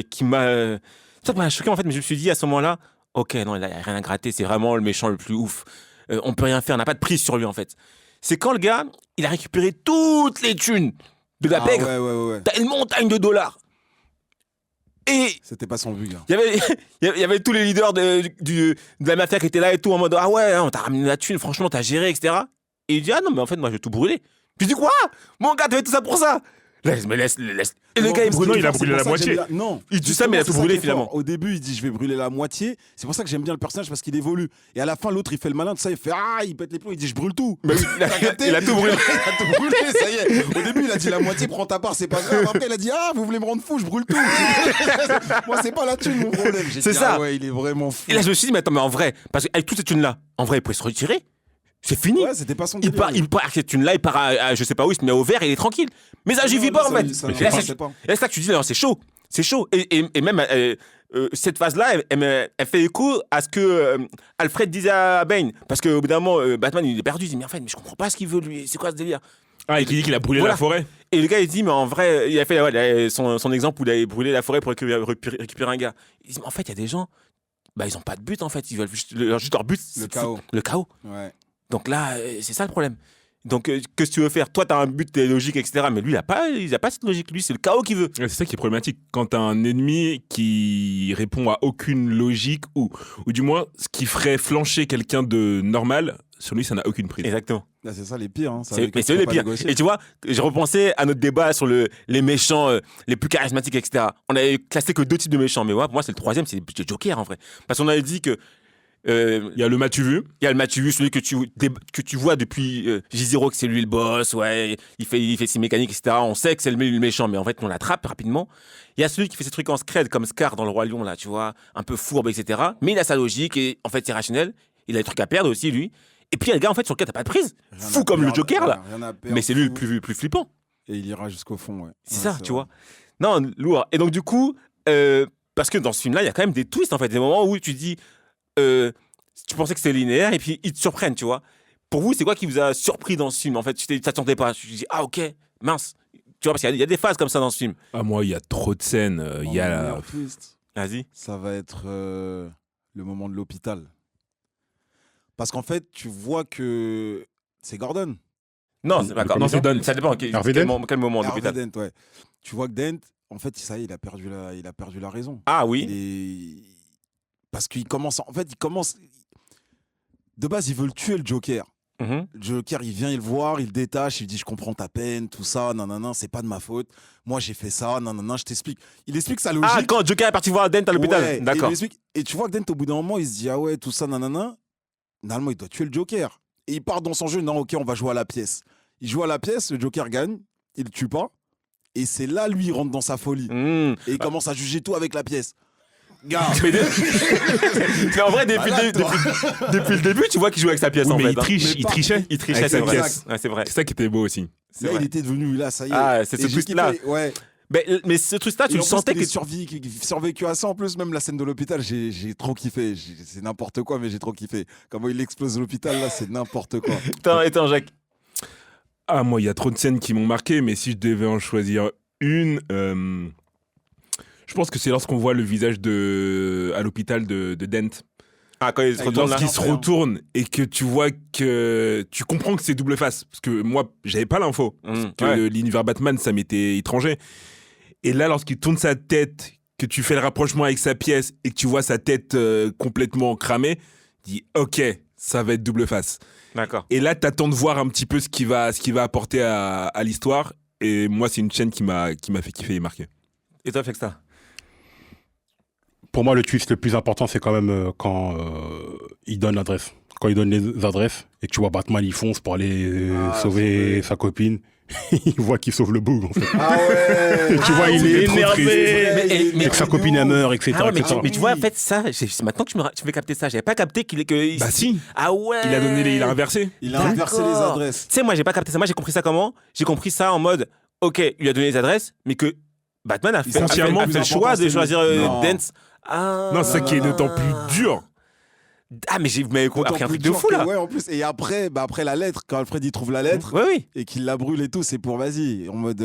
ça m'a choqué en fait, mais je me suis dit à ce moment-là, ok, non, il n'y a rien à gratter, c'est vraiment le méchant le plus ouf. On peut rien faire, on n'a pas de prise sur lui en fait. C'est quand le gars, il a récupéré toutes les thunes de la pègre, Ouais. t'as une montagne de dollars. Et C'était pas son but, gars. il y avait tous les leaders de la mafia qui étaient là et tout, en mode ah ouais, on t'a ramené la thune, franchement, t'as géré, etc. Et il dit ah non, mais en fait, moi, je vais tout brûler. Je dis quoi? Mon gars, t'as fait tout ça pour ça? Laisse. Et le gars, il brûle. Non, il a brûlé la moitié. Non. Il dit ça, mais il a tout brûlé finalement. Au début, il dit je vais brûler la moitié. C'est pour ça que j'aime bien le personnage parce qu'il évolue. Et à la fin, l'autre, il fait le malin, tout ça, il fait il pète les plombs, il dit je brûle tout. Mais il a tout brûlé. Il a tout brûlé, ça y est. Au début, il a dit la moitié, prends ta part, c'est pas grave. Après, il a dit vous voulez me rendre fou, je brûle tout. Moi, c'est pas la thune mon problème. C'est ça. Ouais, il est vraiment fou. Et là, je me suis dit, mais attends, mais en vrai, parce qu'avec toute cette thune-là, en vrai, il pourrait se retirer. C'est fini. Ouais, c'était pas son Il délire. part avec cette thune-là, il part à je sais pas où, il se met au vert et il est tranquille. Mais ça, j'y vis pas en fait. Mais Là, c'est ça que tu dis, non, c'est chaud. C'est chaud. Et même cette phase-là, elle fait écho à ce que Alfred disait à Bane. Parce qu'au bout d'un moment, Batman, il est perdu. Il dit, mais en fait, je comprends pas ce qu'il veut, lui. C'est quoi ce délire? Ah, et qui dit qu'il a brûlé Voilà. la forêt. Et le gars, il dit, mais en vrai, il a fait son exemple où il avait brûlé la forêt pour récupérer un gars. Il dit, mais en fait, il y a des gens, ils ont pas de but, en fait. Ils veulent juste leur but, Le c'est chaos. le chaos. Ouais. Donc là, c'est ça le problème. Donc, qu'est-ce que tu veux faire? Toi, tu as un but, t'es logique, etc. Mais lui, il a pas cette logique. Lui, c'est le chaos qu'il veut. Ouais, c'est ça qui est problématique. Quand t'as un ennemi qui répond à aucune logique, ou du moins, ce qui ferait flancher quelqu'un de normal, sur lui, ça n'a aucune prise. Exactement. Là, c'est ça les pires. Hein. Mais c'est eux les pires. Et tu vois, j'ai repensé à notre débat sur les méchants les plus charismatiques, etc. On avait classé que 2 types de méchants. Mais pour moi, c'est le troisième, c'est le Joker, en vrai. Parce qu'on avait dit que Il y a le M'as-tu vu? il y a le M'as-tu vu, celui que tu vois depuis J0, que c'est lui le boss, ouais, il fait ses mécaniques, etc. On sait que c'est le méchant, mais en fait, on l'attrape rapidement. Il y a celui qui fait ses trucs en scred, comme Scar dans Le Roi Lion, là, tu vois, un peu fourbe, etc. Mais il a sa logique et en fait, c'est rationnel. Il a des trucs à perdre aussi, lui. Et puis, il y a le gars, en fait, sur lequel t'as pas de prise. Fou comme le Joker, là. Mais c'est lui le plus flippant. Et il ira jusqu'au fond, ouais. C'est Ouais, ça, tu vois. Non, lourd. Et donc, du coup, parce que dans ce film-là, il y a quand même des twists, en fait. Des moments où tu dis, tu pensais que c'était linéaire et puis ils te surprennent, tu vois. Pour vous, c'est quoi qui vous a surpris dans ce film? En fait, tu t'attendais pas. Tu te dis, ok, mince. Tu vois, parce qu'il y a des phases comme ça dans ce film. Ah, moi, il y a trop de scènes. Il y a la... meilleur twist, Vas-y. ça va être le moment de l'hôpital. Parce qu'en fait, tu vois que c'est Gordon. Non, c'est pas Non, grave. c'est Don. Ça dépend. Harvey Dent Quel moment de Harvey l'hôpital? Dent, ouais. Tu vois que Dent, en fait, ça y est, il a perdu la raison. Ah oui. Parce qu'il commence. En fait, il commence. De base, ils veulent tuer le Joker. Mhm. Le Joker, il vient, il le voir, il le détache, il dit je comprends ta peine, tout ça, non, c'est pas de ma faute. Moi, j'ai fait ça, non, je t'explique. Il explique sa logique. Ah, quand Joker est parti voir Dent à l'hôpital. Ouais, D'accord. et tu vois que Dent, au bout d'un moment, il se dit ah ouais, tout ça, non. Normalement, il doit tuer le Joker. Et il part dans son jeu, non, ok, on va jouer à la pièce. Il joue à la pièce, le Joker gagne, il le tue pas. Et c'est là, lui, il rentre dans sa folie. Mmh. Et il commence à juger tout avec la pièce. Gars, Mais en vrai, depuis le début, tu vois qu'il joue avec sa pièce Oui, en mais fait. il triche, Mais il pas- trichait. Il trichait, avec c'est sa vrai. pièce. Ouais, c'est vrai. C'est ça qui était beau aussi. C'est là, vrai. il était devenu, là, ça y est. Ah, c'est ce Et j'ai twist-là. kiffé, ouais. Mais ce truc-là, tu Et le en plus, sentais il que. est survécu à ça. En plus, même la scène de l'hôpital, j'ai trop kiffé. C'est n'importe quoi, mais j'ai trop kiffé. Comment il explose l'hôpital, là, c'est n'importe quoi. Attends, Jacques. Ah, moi, il y a trop de scènes qui m'ont marqué, mais si je devais en choisir une, je pense que c'est lorsqu'on voit le visage à l'hôpital de Dent. Ah, quand il se retourne là. Lorsqu'il se retourne et que tu vois que tu comprends que c'est double face. Parce que moi, j'avais pas l'info. Que Ouais. l'univers Batman, ça m'était étranger. Et là, lorsqu'il tourne sa tête, que tu fais le rapprochement avec sa pièce et que tu vois sa tête complètement cramée, tu dis ok, ça va être double face. D'accord. Et là, t'attends de voir un petit peu ce qu'il va apporter à l'histoire. Et moi, c'est une chaîne qui m'a fait kiffer et marquer. Et toi, Fexta? Pour moi, le twist le plus important, c'est quand même quand il donne l'adresse. Quand il donne les adresses et que tu vois Batman, il fonce pour aller sauver sa copine. Il voit qu'il sauve le boug, en fait. Ah ouais. Tu vois, il est trop énervé. triste. Et que sa copine, elle meurt, etc. Ah ouais, mais, etc. mais tu vois, en fait, ça, c'est maintenant que tu me fais capter ça. J'avais pas capté qu'il est que. Bah si, Ah ouais. il a inversé. Il a inversé les D'accord. adresses. Tu sais, moi, j'ai pas capté ça. Moi, j'ai compris ça comment? J'ai compris ça en mode, ok, il lui a donné les adresses, mais que Batman a fait Consciemment, le choix de choisir Non. Dance. Ah. Non, c'est ça qui est d'autant plus dur. Ah, mais vous m'avez appris un D'autant truc plus de dur fou que- là. Ouais, en plus. Et après, après la lettre, quand Alfred il trouve la lettre Oui. et qu'il la brûle et tout, c'est pour vas-y, en mode.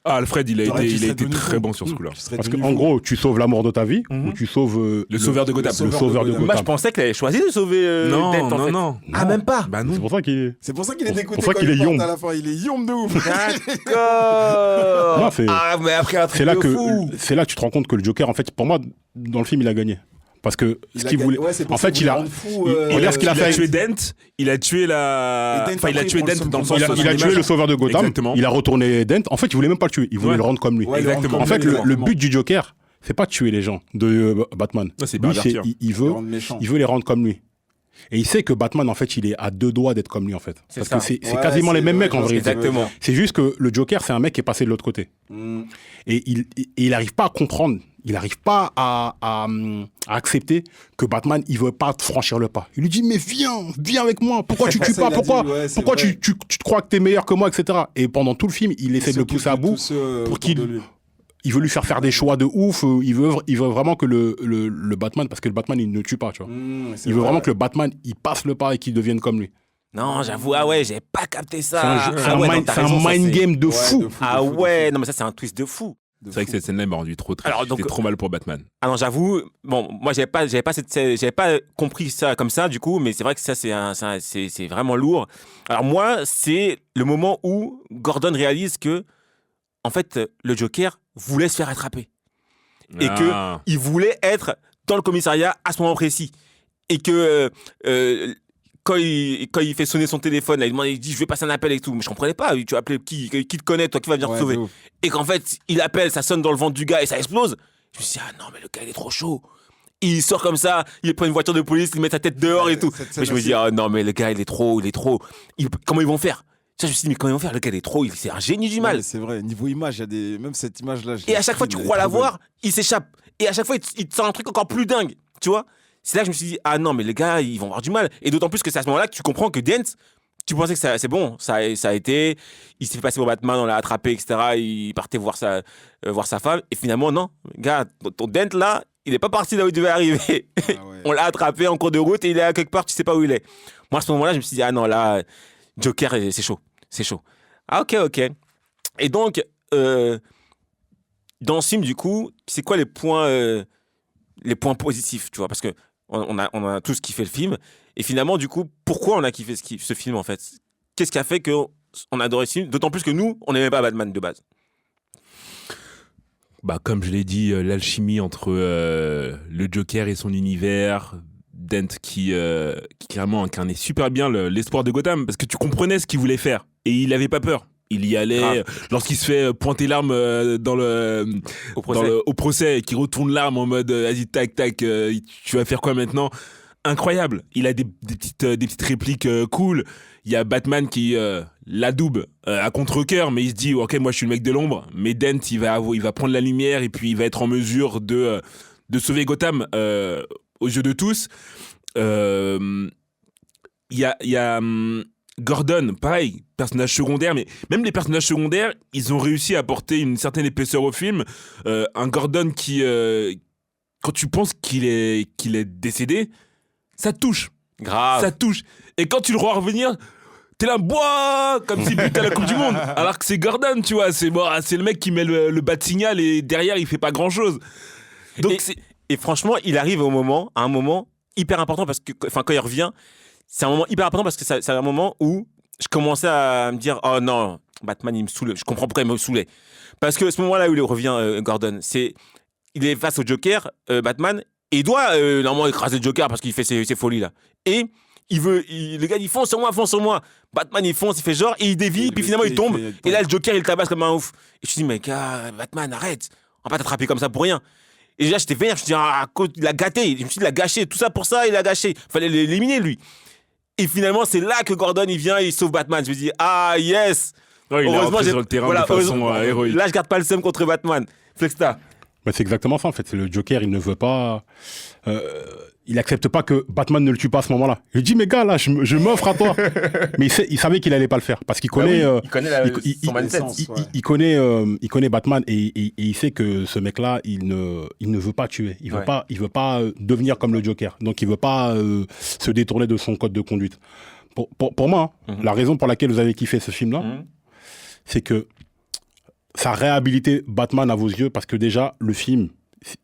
Ah, Alfred, il a T'aurais- tu été serais devenu très fou. bon sur ce coup-là. Tu serais Parce devenu qu'en fou. gros, tu sauves l'amour de ta vie Mhm. ou tu sauves Le sauveur de Gotham. le sauveur de Gotham. Moi, je Gotham. pensais qu'il avait choisi de sauver Non, Dent, en fait. non. Ah, même pas. Bah C'est non. pour ça qu'il est. C'est pour ça qu'il est Pour dégoûté ça quand qu'il il est porte yomb. à la fin. Il est yomb de ouf. D'accord. Non, c'est- Ah, mais après un truc C'est là de que fou. c'est là que tu te rends compte que le Joker, en fait, pour moi, dans le film, il a gagné. Parce que ce qu'il voulait. Ouais, c'est pour En ça fait, qu'il il a. rend fou. Regarde ce qu'il a Il a fait. tué Dent, il a tué la. Et Dent, Enfin, il a après, tué il prend Dent le dans le somme sens. Il a tué le sauveur de Gotham. Exactement. Il a retourné Dent. En fait, il voulait même pas le tuer. Il voulait Ouais. le rendre comme lui. Ouais, Exactement. En fait, le exactement. but du Joker, c'est pas de tuer les gens de Batman. Non, c'est Lui, pervertir. il Le veut, rendre méchant. il veut les rendre comme lui. Et il sait que Batman, en fait, il est à 2 doigts d'être comme lui, en fait. C'est Parce ça. que c'est Ouais, quasiment les mêmes ouais, mecs, en je vois ce vrai. que tu veux Exactement. dire. C'est juste que le Joker, c'est un mec qui est passé de l'autre côté. Et il n'arrive pas à comprendre, il n'arrive pas à accepter que Batman, il veut pas franchir le pas. Il lui dit, mais viens avec moi. Pourquoi tu tues Ça, pas? il a Pourquoi, dit, ouais, c'est pourquoi vrai. tu te crois que t'es meilleur que moi, etc. Et pendant tout le film, il essaie de le pousser à bout. pour qu'il- Il veut lui faire des choix de ouf. Il veut vraiment que le Batman, parce que le Batman, il ne tue pas, tu vois. Il veut vraiment que le Batman, il passe le pas et qu'il devienne comme lui. Non, j'avoue, ah ouais, j'avais pas capté ça. C'est un, Ah ouais, non, mind, t'as c'est un raison, ça, mind c'est- game de fou. Ah ouais, non mais ça c'est un twist de fou. C'est vrai que cette scène-là m'a rendu trop triste. Alors, donc- C'était trop mal pour Batman. Ah non, j'avoue, bon, moi j'avais pas compris ça comme ça du coup, mais c'est vrai que ça c'est vraiment lourd. Alors moi, c'est le moment où Gordon réalise que en fait le Joker voulait se faire attraper et Ah. que il voulait être dans le commissariat à ce moment précis et que quand il fait sonner son téléphone, là, il dit je vais passer un appel et tout, mais je comprenais pas, tu vas appeler qui te connaît, toi qui va venir te sauver. Et qu'en fait, il appelle, ça sonne dans le ventre du gars et ça explose. Je me suis dit, ah non, mais le gars, il est trop chaud. Il sort comme ça, il prend une voiture de police, il met sa tête dehors et tout. Mais je me dis, ah non, mais le gars, il est trop. Comment ils vont faire? Ça, je me suis dit, mais comment ils vont faire? Le gars, il est trop, c'est un génie du mal. C'est vrai, niveau image, il y a des. Même cette image-là. Et à chaque fois, tu crois la voir, il s'échappe. Et à chaque fois, il te sort un truc encore plus dingue. Tu vois? C'est là que je me suis dit, ah non, mais les gars, ils vont avoir du mal. Et d'autant plus que c'est à ce moment-là que tu comprends que Dent, tu pensais que c'est bon, ça a été, il s'est fait passer pour Batman, on l'a attrapé, etc. Il partait voir sa femme. Et finalement, non, gars, ton Dent là, il n'est pas parti là où il devait arriver. Ah ouais. On l'a attrapé en cours de route et il est à quelque part, tu sais pas où il est. Moi, à ce moment-là, je me suis dit, ah non, là, Joker, c'est chaud. C'est chaud. Ah, ok. Et donc, dans ce film, du coup, c'est quoi les points positifs, tu vois? Parce que on a tous kiffé le film. Et finalement, du coup, pourquoi on a kiffé ce film, en fait? Qu'est-ce qui a fait qu'on a adoré ce film? D'autant plus que nous, on n'aimait pas Batman de base. Bah, comme je l'ai dit, l'alchimie entre le Joker et son univers, Dent qui clairement incarnait super bien l'espoir de Gotham, parce que tu comprenais ce qu'il voulait faire et il avait pas peur. Il y allait, lorsqu'il se fait pointer l'arme au procès, et qu'il retourne l'arme en mode vas-y, tac, tu vas faire quoi maintenant? Incroyable. Il a des petites répliques cool. Il y a Batman qui l'adoube à contre-cœur, mais il se dit ok, moi je suis le mec de l'ombre, mais Dent il va prendre la lumière et puis il va être en mesure de sauver Gotham aux yeux de tous. Il y a Gordon, pareil, personnage secondaire, mais même les personnages secondaires, ils ont réussi à apporter une certaine épaisseur au film. Un Gordon qui, quand tu penses qu'il est décédé, ça te touche. Grave. Ça te touche. Et quand tu le vois revenir, t'es là, boah, comme s'il butait à la Coupe du Monde. Alors que c'est Gordon, tu vois, c'est le mec qui met le bas de signal et derrière, il fait pas grand-chose. Donc Et franchement, il arrive à un moment hyper important parce que, quand il revient, c'est un moment hyper important parce que c'est un moment où je commençais à me dire, oh non, Batman, il me saoule. Je comprends pourquoi il me saoulait. Parce que ce moment-là où il revient, Gordon, il est face au Joker, Batman, et il doit normalement écraser le Joker parce qu'il fait ses folies là. Et le gars il fonce sur moi. Batman il fonce, il fait genre, et il dévie, puis finalement il tombe. Et là le Joker il tabasse comme un ouf. Et je me dis, mais gars, Batman, arrête. On va pas t'attraper comme ça pour rien. Et déjà j'étais vénère, je me suis dit, il a gâté. Je me suis dit, il a gâché. Tout ça pour ça, il a gâché. Fallait l'éliminer lui. Et finalement c'est là que Gordon il vient et il sauve Batman. Je me dis, ah yes. ouais, il est rentré sur le terrain de façon héroïque. Là je garde pas le seum contre Batman. Flexta. Mais c'est exactement ça en fait. C'est le Joker, il ne veut pas. Il accepte pas que Batman ne le tue pas à ce moment-là. Il dit mais gars là, je m'offre à toi. Mais il savait qu'il allait pas le faire parce qu'il connaît. Il connaît son mindset. Il connaît Batman et il sait que ce mec-là, il ne veut pas tuer. Il veut pas devenir comme le Joker. Donc il veut pas se détourner de son code de conduite. Pour moi, la raison pour laquelle vous avez kiffé ce film-là, c'est que ça a réhabilité Batman à vos yeux parce que déjà, le film,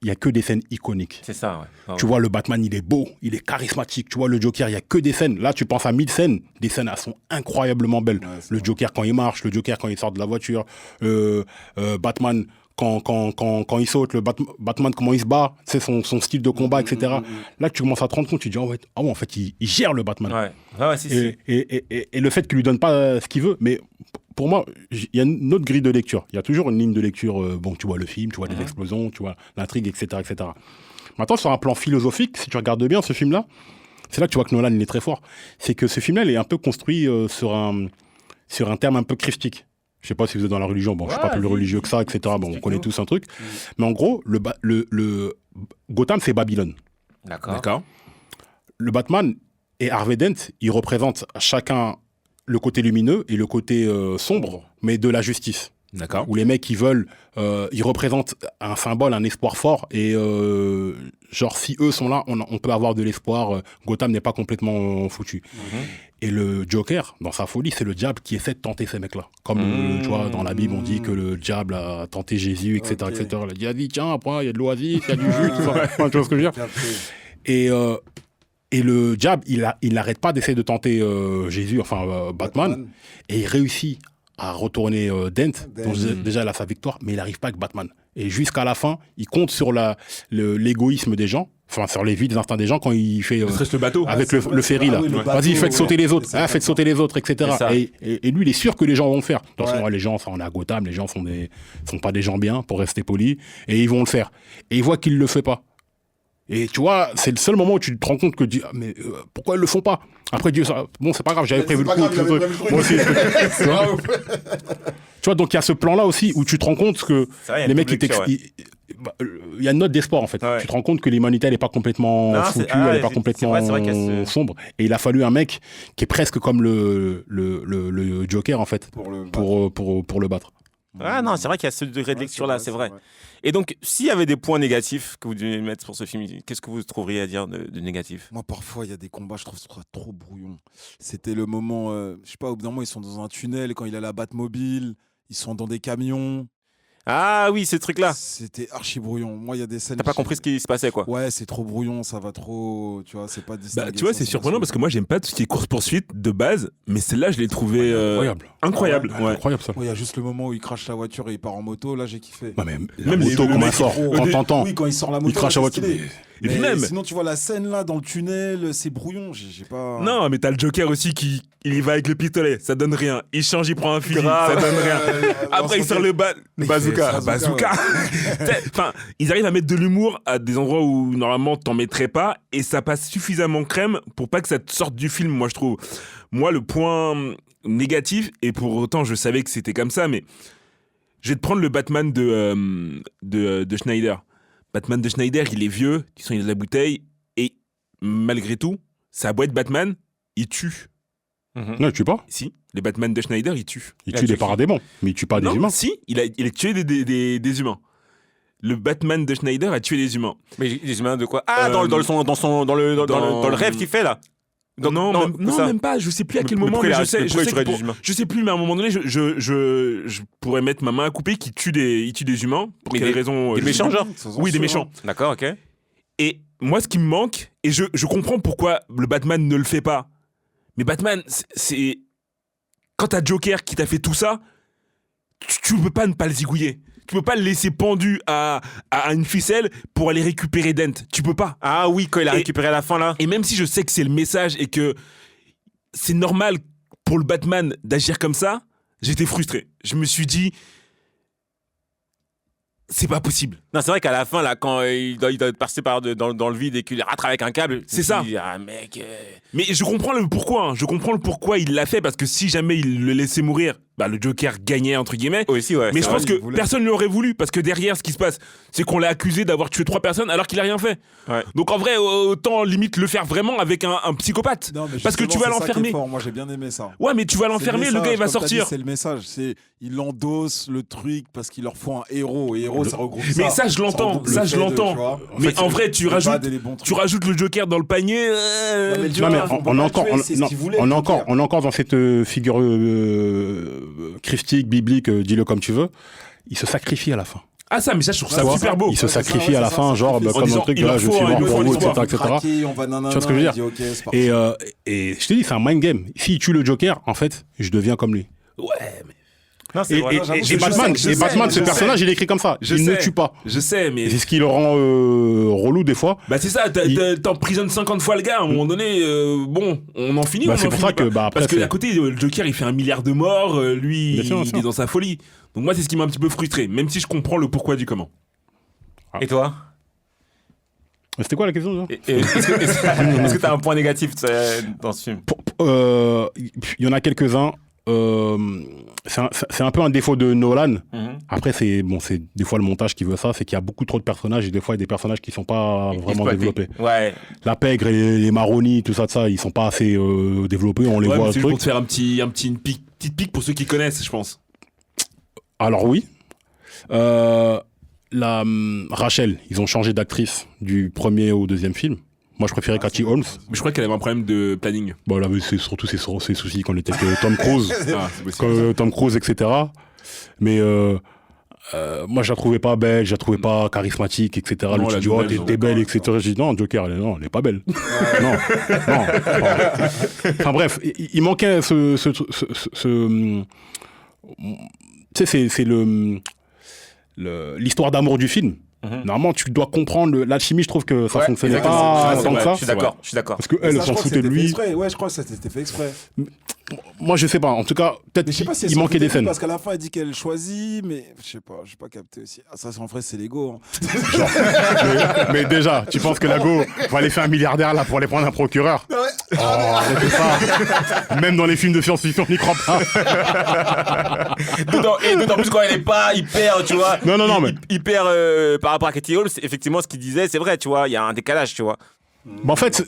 il n'y a que des scènes iconiques. C'est ça, ouais. Tu vois, le Batman, il est beau, il est charismatique. Tu vois, le Joker, il n'y a que des scènes. Là, tu penses à 1000 scènes. Des scènes, elles sont incroyablement belles. Le Joker quand il marche, le Joker quand il sort de la voiture, Batman quand il saute, Batman, comment il se bat, c'est son style de combat, etc. Là, tu commences à te rendre compte, tu dis, en fait, il gère le Batman. Ouais, si. Et le fait qu'il lui donne pas ce qu'il veut, mais pour moi, il y a une autre grille de lecture. Il y a toujours une ligne de lecture, tu vois le film, tu vois les explosions, tu vois l'intrigue, etc., etc. Maintenant, sur un plan philosophique, si tu regardes bien ce film-là, c'est là que tu vois que Nolan il est très fort. C'est que ce film-là, il est un peu construit sur un terme un peu christique. Je sais pas si vous êtes dans la religion. Bon, je suis pas plus religieux que ça, etc. Bon, on connaît tous un truc. Mais en gros, le Gotham, c'est Babylone. D'accord. Le Batman et Harvey Dent, ils représentent chacun le côté lumineux et le côté sombre, mais de la justice. D'accord. Où les mecs, ils représentent un symbole, un espoir fort. Et genre, si eux sont là, on peut avoir de l'espoir. Gotham n'est pas complètement foutu. Et le Joker, dans sa folie, c'est le diable qui essaie de tenter ces mecs-là. Comme, tu vois, dans la Bible, on dit que le diable a tenté Jésus, etc. etc. Il a dit, tiens, après, il y a de l'oasis, il y a du jus, tout ça. Tu vois ce que je veux dire ? Et le diable, il n'arrête pas d'essayer de tenter Jésus, Batman. Et il réussit à retourner Dent. Donc, déjà, il a sa victoire, mais il n'arrive pas avec Batman. Et jusqu'à la fin, il compte sur l'égoïsme des gens, sur les vides instincts des gens quand il fait... le bateau. Avec le ferry, là. Vas-y, faites sauter les autres. Faites sauter les autres, etc. Et lui, il est sûr que les gens vont le faire. De toute façon, les gens, on est à Gotham, les gens sont pas des gens bien, pour rester polis. Et ils vont le faire. Et il voit qu'il le fait pas. Et tu vois, c'est le seul moment où tu te rends compte que mais pourquoi ils le font pas ? Après Dieu, bon, c'est pas grave, j'avais prévu le coup. Moi aussi. Tu vois, donc il y a ce plan-là aussi où tu te rends compte que les mecs, il y a une note d'espoir en fait. Tu te rends compte que l'humanité elle est pas complètement foutue, elle est pas complètement sombre. Et il a fallu un mec qui est presque comme le Joker en fait pour le battre. Ah non, c'est vrai qu'il y a ce degré de lecture là, c'est vrai. Et donc, s'il y avait des points négatifs que vous deviez mettre pour ce film, qu'est-ce que vous trouveriez à dire de négatif ? Moi, parfois, il y a des combats, je trouve ça trop brouillon. C'était le moment, je sais pas, au bout d'un moment, ils sont dans un tunnel, quand il a la Batmobile, ils sont dans des camions. Ah oui, ces trucs-là. C'était archi brouillon. Moi, il y a des scènes... T'as pas compris ce qui se passait, quoi. Ouais, c'est trop brouillon, ça va trop... Tu vois, c'est pas distingué. Tu vois, c'est surprenant parce que moi, j'aime pas tout ce qui est course-poursuite de base, mais celle-là, je l'ai trouvé incroyable. Incroyable, ça. Il y a juste le moment où il crache la voiture et il part en moto, là, j'ai kiffé. Non, mais même moto, comment elle sort quand t'entends. Oui, quand il sort la moto, il crache la voiture. Et puis même... Sinon, tu vois la scène là dans le tunnel, c'est brouillon. J'ai pas. Non, mais t'as le Joker aussi qui il y va avec le pistolet, ça donne rien. Il change, il prend un fusil, ça donne rien. Après, il sort le bazooka. Enfin, ils arrivent à mettre de l'humour à des endroits où normalement t'en mettrais pas, et ça passe suffisamment crème pour pas que ça te sorte du film. Moi, je trouve. Moi, le point négatif, et pour autant, je savais que c'était comme ça, mais je vais te prendre le Batman de Schneider. Batman de Schneider, il est vieux, il a de la bouteille, et malgré tout, sa boîte Batman, il tue. Non, il tue pas. Si, les Batman de Schneider, il tue. Il tue des paradémons, mais il tue pas des humains. Si, il a tué des humains. Le Batman de Schneider a tué des humains. Mais des humains de quoi ? Ah, dans le rêve qu'il fait là. Donc, non, même pas. Je sais plus à quel moment, mais je sais plus, mais à un moment donné, je pourrais mettre ma main à couper qui tue des humains pour quelles raisons. Des méchants, genre. Oui, des méchants. D'accord, ok. Et moi, ce qui me manque, et je comprends pourquoi le Batman ne le fait pas. Mais Batman, c'est quand t'as Joker qui t'a fait tout ça, tu peux pas ne pas le zigouiller. Tu peux pas le laisser pendu à une ficelle pour aller récupérer Dent. Tu peux pas. Ah oui, quand il a récupéré à la fin, là. Et même si je sais que c'est le message et que c'est normal pour le Batman d'agir comme ça, j'étais frustré. Je me suis dit, c'est pas possible. Non, c'est vrai qu'à la fin, là, quand il doit passer dans le vide et qu'il rattrape avec un câble, c'est ça. Dit, ah, mec. Mais je comprends le pourquoi. Hein. Je comprends le pourquoi il l'a fait, parce que si jamais il le laissait mourir, le Joker gagnait, entre guillemets. Aussi, ouais. Mais je pense que personne ne l'aurait voulu, parce que derrière, ce qui se passe, c'est qu'on l'a accusé d'avoir tué 3 personnes alors qu'il a rien fait. Ouais. Donc en vrai, autant limite le faire vraiment avec un psychopathe. Non, parce que tu vas l'enfermer. Moi, j'ai bien aimé ça. Ouais, mais tu vas l'enfermer, le gars, il va sortir. C'est le message. Il endosse le truc parce qu'il leur faut un héros. Et héros, ça regroupe ça. Mais ça, je l'entends. Mais en vrai, tu rajoutes le Joker dans le panier. On est encore dans cette figure christique, biblique, dis-le comme tu veux. Il se sacrifie à la fin. Ah ça, mais ça, je trouve ça super beau. Il se sacrifie à la fin, genre comme un truc, là, je suis mort pour vous, etc. Tu vois ce que je veux dire ? Et je te dis, c'est un mind game. S'il tue le Joker, en fait, je deviens comme lui. Ouais, mais... Non, c'est Et, vrai. et- Non, j'avoue, et je Batman, sais, et Batman, ce personnage, il est écrit comme ça. Je Il ne sais. tue pas. Je sais, mais. Et c'est ce qui le rend relou des fois. Bah c'est ça, t'emprisonnes 50 fois le gars, à un moment donné, bon, on en finit. Bah, on c'est en pour finit ça que, pas. après, Parce que c'est- à côté, le Joker, il fait 1 milliard de morts, lui, Bien sûr, bien il sûr. est dans sa folie. Donc moi, c'est ce qui m'a un petit peu frustré, même si je comprends le pourquoi du comment. Et toi C'était quoi la question déjà Est-ce que t'as un point négatif dans ce film Il y en a quelques-uns. C'est un peu un défaut de Nolan. Après, c'est des fois le montage qui veut ça, c'est qu'il y a beaucoup trop de personnages et des fois il y a des personnages qui sont pas vraiment Exploité. développés. Ouais. La pègre et les marronis, tout ça, ils sont pas assez développés. On les Ouais, voit mais le c'est juste pour truc. te faire une petite pique pour ceux qui connaissent, je pense. Alors oui. Rachel, ils ont changé d'actrice du premier au deuxième film. Moi, je préférais Cathy Holmes. Mais je crois qu'elle avait un problème de planning. Bon, elle avait surtout ses soucis quand elle était avec Tom Cruise. Ah, c'est possible. Tom Cruise, etc. Mais moi, je la trouvais pas belle, je la trouvais pas charismatique, etc. Non, Le la dit, oh, nouvelle, t'es belle, etc. J'ai dit, non, Joker, elle est pas belle. non. Enfin bref, il manquait tu sais, c'est l'histoire d'amour du film. Normalement, tu dois comprendre l'alchimie. Je trouve que ça fonctionnait exactement. pas C'est tant vrai, que ça. Je suis d'accord. Parce qu'elle s'en foutait de lui. Ouais, je crois que ça c'était fait exprès. Moi, je sais pas. En tout cas, peut-être Mais je sais pas si qu'il manquait des scènes. Parce qu'à la fin, elle dit qu'elle choisit, mais je sais pas, j'ai pas capté aussi. Ah, ça, en vrai, c'est l'ego. Hein. mais déjà, tu penses que Lago va aller faire un milliardaire là pour aller prendre un procureur? Oh, arrêtez ça. Même dans les films de science-fiction, on n'y croit pas. D'autant plus quand elle est pas hyper, tu vois. Non, mais. Hyper par rapport à Katie Holmes, effectivement, ce qu'il disait, c'est vrai, tu vois. Il y a un décalage, tu vois. En fait,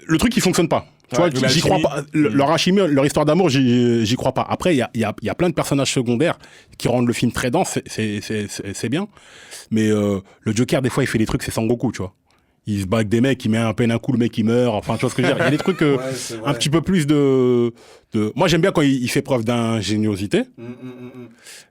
le truc, il fonctionne pas. Tu vois, j'y crois pas. Leur alchimie, leur histoire d'amour, j'y crois pas. Après, il y a plein de personnages secondaires qui rendent le film très dense, c'est bien. Mais le Joker, des fois, il fait des trucs, c'est Sangoku, tu vois. Il se bat avec des mecs, il met à peine un coup, le mec il meurt. Enfin, tu vois ce que je veux dire. Il y a des trucs un petit peu plus de... Moi, j'aime bien quand il fait preuve d'ingéniosité.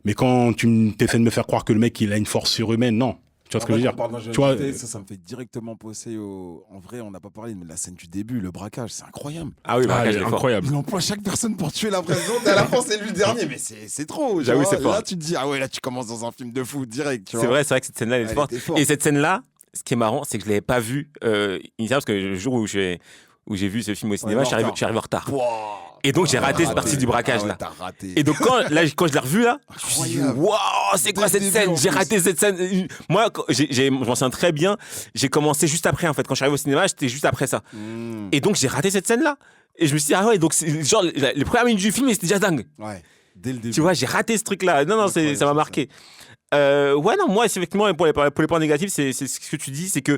Mais quand tu essaies de me faire croire que le mec, il a une force surhumaine, non. Tu vois ce que je veux dire. Tu vois, ça me fait directement penser au... En vrai, on n'a pas parlé, mais la scène du début, le braquage, c'est incroyable. Ah oui, Ah, incroyable. Il emploie chaque personne pour tuer la présidente et à la fin, c'est lui le dernier. Mais c'est trop. J'avoue, genre, c'est fort. Là, tu te dis, ah ouais, là, tu commences dans un film de fou direct. Tu C'est vois. vrai que cette scène-là, elle est Elle forte. était forte. Et cette scène-là, ce qui est marrant, c'est que je l'avais pas vue initialement, parce que le jour où j'ai vu ce film au cinéma, Ouais, je suis arrivé en retard. Wow. Et donc, j'ai raté cette partie du braquage, là. T'as raté. Et donc quand je l'ai revu là, je me suis dit Incroyable. waouh, c'est quoi Dès cette le scène? début, en J'ai plus. raté cette scène. Moi, je m'en souviens très bien. J'ai commencé juste après en fait. Quand je suis arrivé au cinéma, j'étais juste après ça. Et donc j'ai raté cette scène là. Et je me suis dit ah ouais, donc c'est genre les premières minutes du film, c'était déjà dingue. Ouais, dès le début. Tu vois, j'ai raté ce truc là. Non, ça m'a marqué. Ouais, non, moi, effectivement, pour les points négatifs, c'est ce que tu dis, c'est que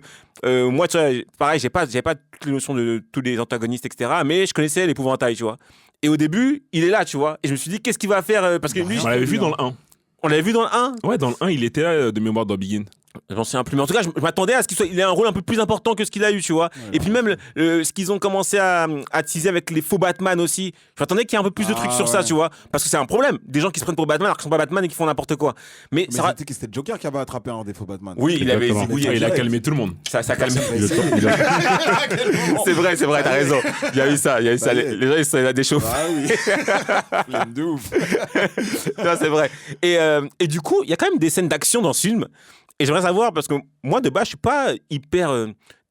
moi, tu vois, pareil, j'ai pas toutes les notions de tous les antagonistes, etc. Mais je connaissais l'épouvantail, tu vois. Et au début, il est là, tu vois. Et je me suis dit, qu'est-ce qu'il va faire parce que lui, On l'avait vu dans le 1. on l'avait vu dans le 1. Ouais, dans le 1, il était là de mémoire dans Begin. J'en sais un plus. Mais en tout cas, je m'attendais à ce qu'il ait un rôle un peu plus important que ce qu'il a eu, tu vois. Et puis même, ce qu'ils ont commencé à teaser avec les faux Batman aussi. Je m'attendais qu'il y ait un peu plus de trucs sur ça, ouais. tu vois. Parce que c'est un problème. Des gens qui se prennent pour Batman alors qu'ils sont pas Batman et qui font n'importe quoi. Mais Mais ça... c'était Joker qui avait attrapé un défaut Batman. Oui, il avait Exactement. zigouillé. Il a calmé tout le monde. Ça a calmé. il C'est vrai, t'as raison. Il y a eu ça. Les gens, ils sont là déchauffés. Ah oui. Flemme de ouf. Non, c'est vrai. Et du coup, il y a quand même des scènes d'action dans ce film. Et j'aimerais savoir, parce que moi, de base, je suis pas hyper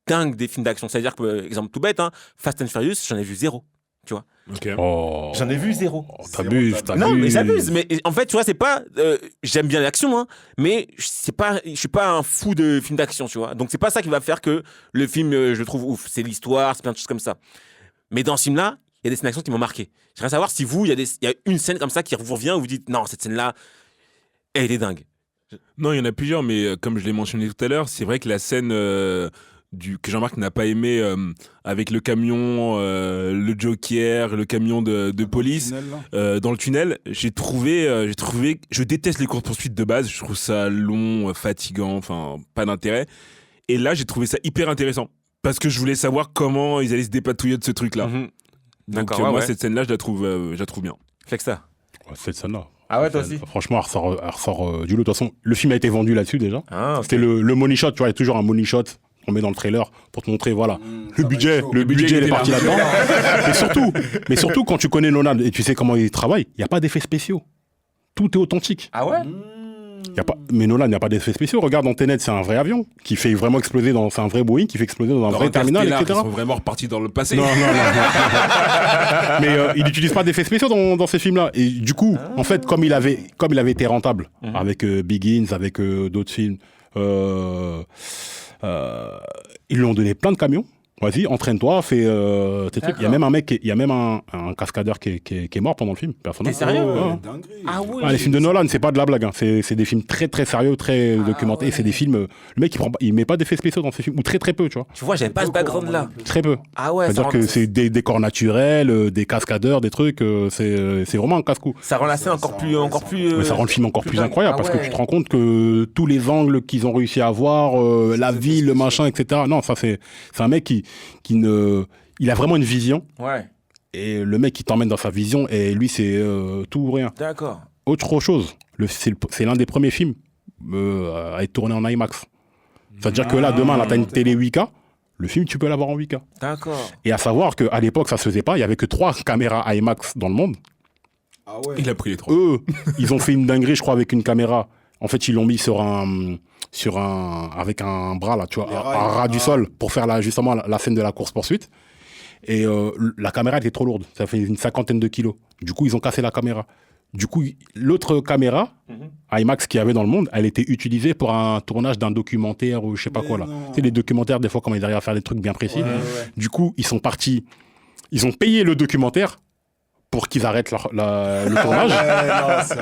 dingue des films d'action. C'est-à-dire que, exemple tout bête, Fast and Furious, j'en ai vu 0. Tu vois. Ok. Oh. J'en ai vu 0. T'abuses. Non, mais j'abuse. Mais en fait, tu vois, c'est pas. J'aime bien l'action, mais je suis pas un fou de films d'action, tu vois. Donc, c'est pas ça qui va faire que le film, je le trouve ouf. C'est l'histoire, c'est plein de choses comme ça. Mais dans ce film-là, il y a des scènes d'action qui m'ont marqué. J'aimerais savoir si vous, il y a une scène comme ça qui vous revient où vous dites non, cette scène-là, elle était dingue. Non, il y en a plusieurs, mais comme je l'ai mentionné tout à l'heure, c'est vrai que la scène que Jean-Marc n'a pas aimé avec le camion, le Joker, le camion de police dans le tunnel, j'ai trouvé, je déteste les courses-poursuites de base, je trouve ça long, fatigant, enfin pas d'intérêt. Et là, j'ai trouvé ça hyper intéressant parce que je voulais savoir comment ils allaient se dépatouiller de ce truc-là. Mhm. Donc D'accord, moi, ouais. cette scène-là, je la trouve bien. Fait que ça. Cette scène-là. Ah ouais, toi aussi. Franchement, elle ressort du lot. De toute façon, le film a été vendu là-dessus déjà. Ah, ok. C'était le money shot, tu vois, il y a toujours un money shot on met dans le trailer pour te montrer, voilà, le ça va budget, être chaud. le budget, il est était parti là. là-dedans. mais surtout, quand tu connais Nolan et tu sais comment il travaille, il n'y a pas d'effets spéciaux. Tout est authentique. Ah ouais? Y a pas, mais Nolan, il n'y a pas d'effets spéciaux. Regarde, dans Tenet, c'est un vrai avion qui fait vraiment exploser c'est un vrai Boeing qui fait exploser dans un vrai terminal, Interstellar, etc. Ils sont vraiment repartis dans le passé. Non. Mais il n'utilise pas d'effets spéciaux dans ces films-là. Et du coup, en fait, comme il avait été rentable avec Begins, avec d'autres films, ils lui ont donné plein de camions. Vas-y, entraîne-toi, fais tes trucs. Il y a même un mec, il y a même un cascadeur qui est mort pendant le film. Personnellement. T'es sérieux? Ouais. Dinguerie. Ah ouais. Les films de Nolan, c'est pas de la blague. Hein. C'est des films très très sérieux, très documentés. ouais. C'est des films. Le mec, il met pas d'effets spéciaux dans ses films, ou très très peu, tu vois. Tu vois, j'avais pas ce background-là. Très peu. Ah ouais, ça C'est-à-dire rend, que c'est des décors naturels, des cascadeurs, des trucs. C'est vraiment un casse-cou. ça rend la scène encore plus. Mais ça rend le film encore plus incroyable Ah parce ouais. que tu te rends compte que tous les angles qu'ils ont réussi à avoir, la ville, le machin, etc. Non, ça c'est un mec il a vraiment une vision Ouais, et le mec il t'emmène dans sa vision et lui c'est tout ou rien. d'accord. Autre chose, c'est l'un des premiers films à être tourné en IMAX. C'est-à-dire que là demain, là t'as une télé 8K, le film tu peux l'avoir en 8K. D'accord. Et à savoir qu'à l'époque ça se faisait pas, il y avait que 3 caméras IMAX dans le monde. Ah ouais. Il a pris les 3. Eux, ils ont fait une dinguerie, je crois, avec une caméra. En fait, ils l'ont mis avec un bras, là, tu vois, Les à rails. ras du sol, pour faire justement la scène de la course-poursuite. Et la caméra était trop lourde. Ça fait une 50aine de kilos. Du coup, ils ont cassé la caméra. Du coup, l'autre caméra, IMAX qu'il y avait dans le monde, elle était utilisée pour un tournage d'un documentaire ou je sais pas Mais quoi, là. non. Tu sais, les documentaires, des fois, quand ils arrivent à faire des trucs bien précis. Ouais. Du coup, ils sont partis. Ils ont payé le documentaire pour qu'ils arrêtent le tournage.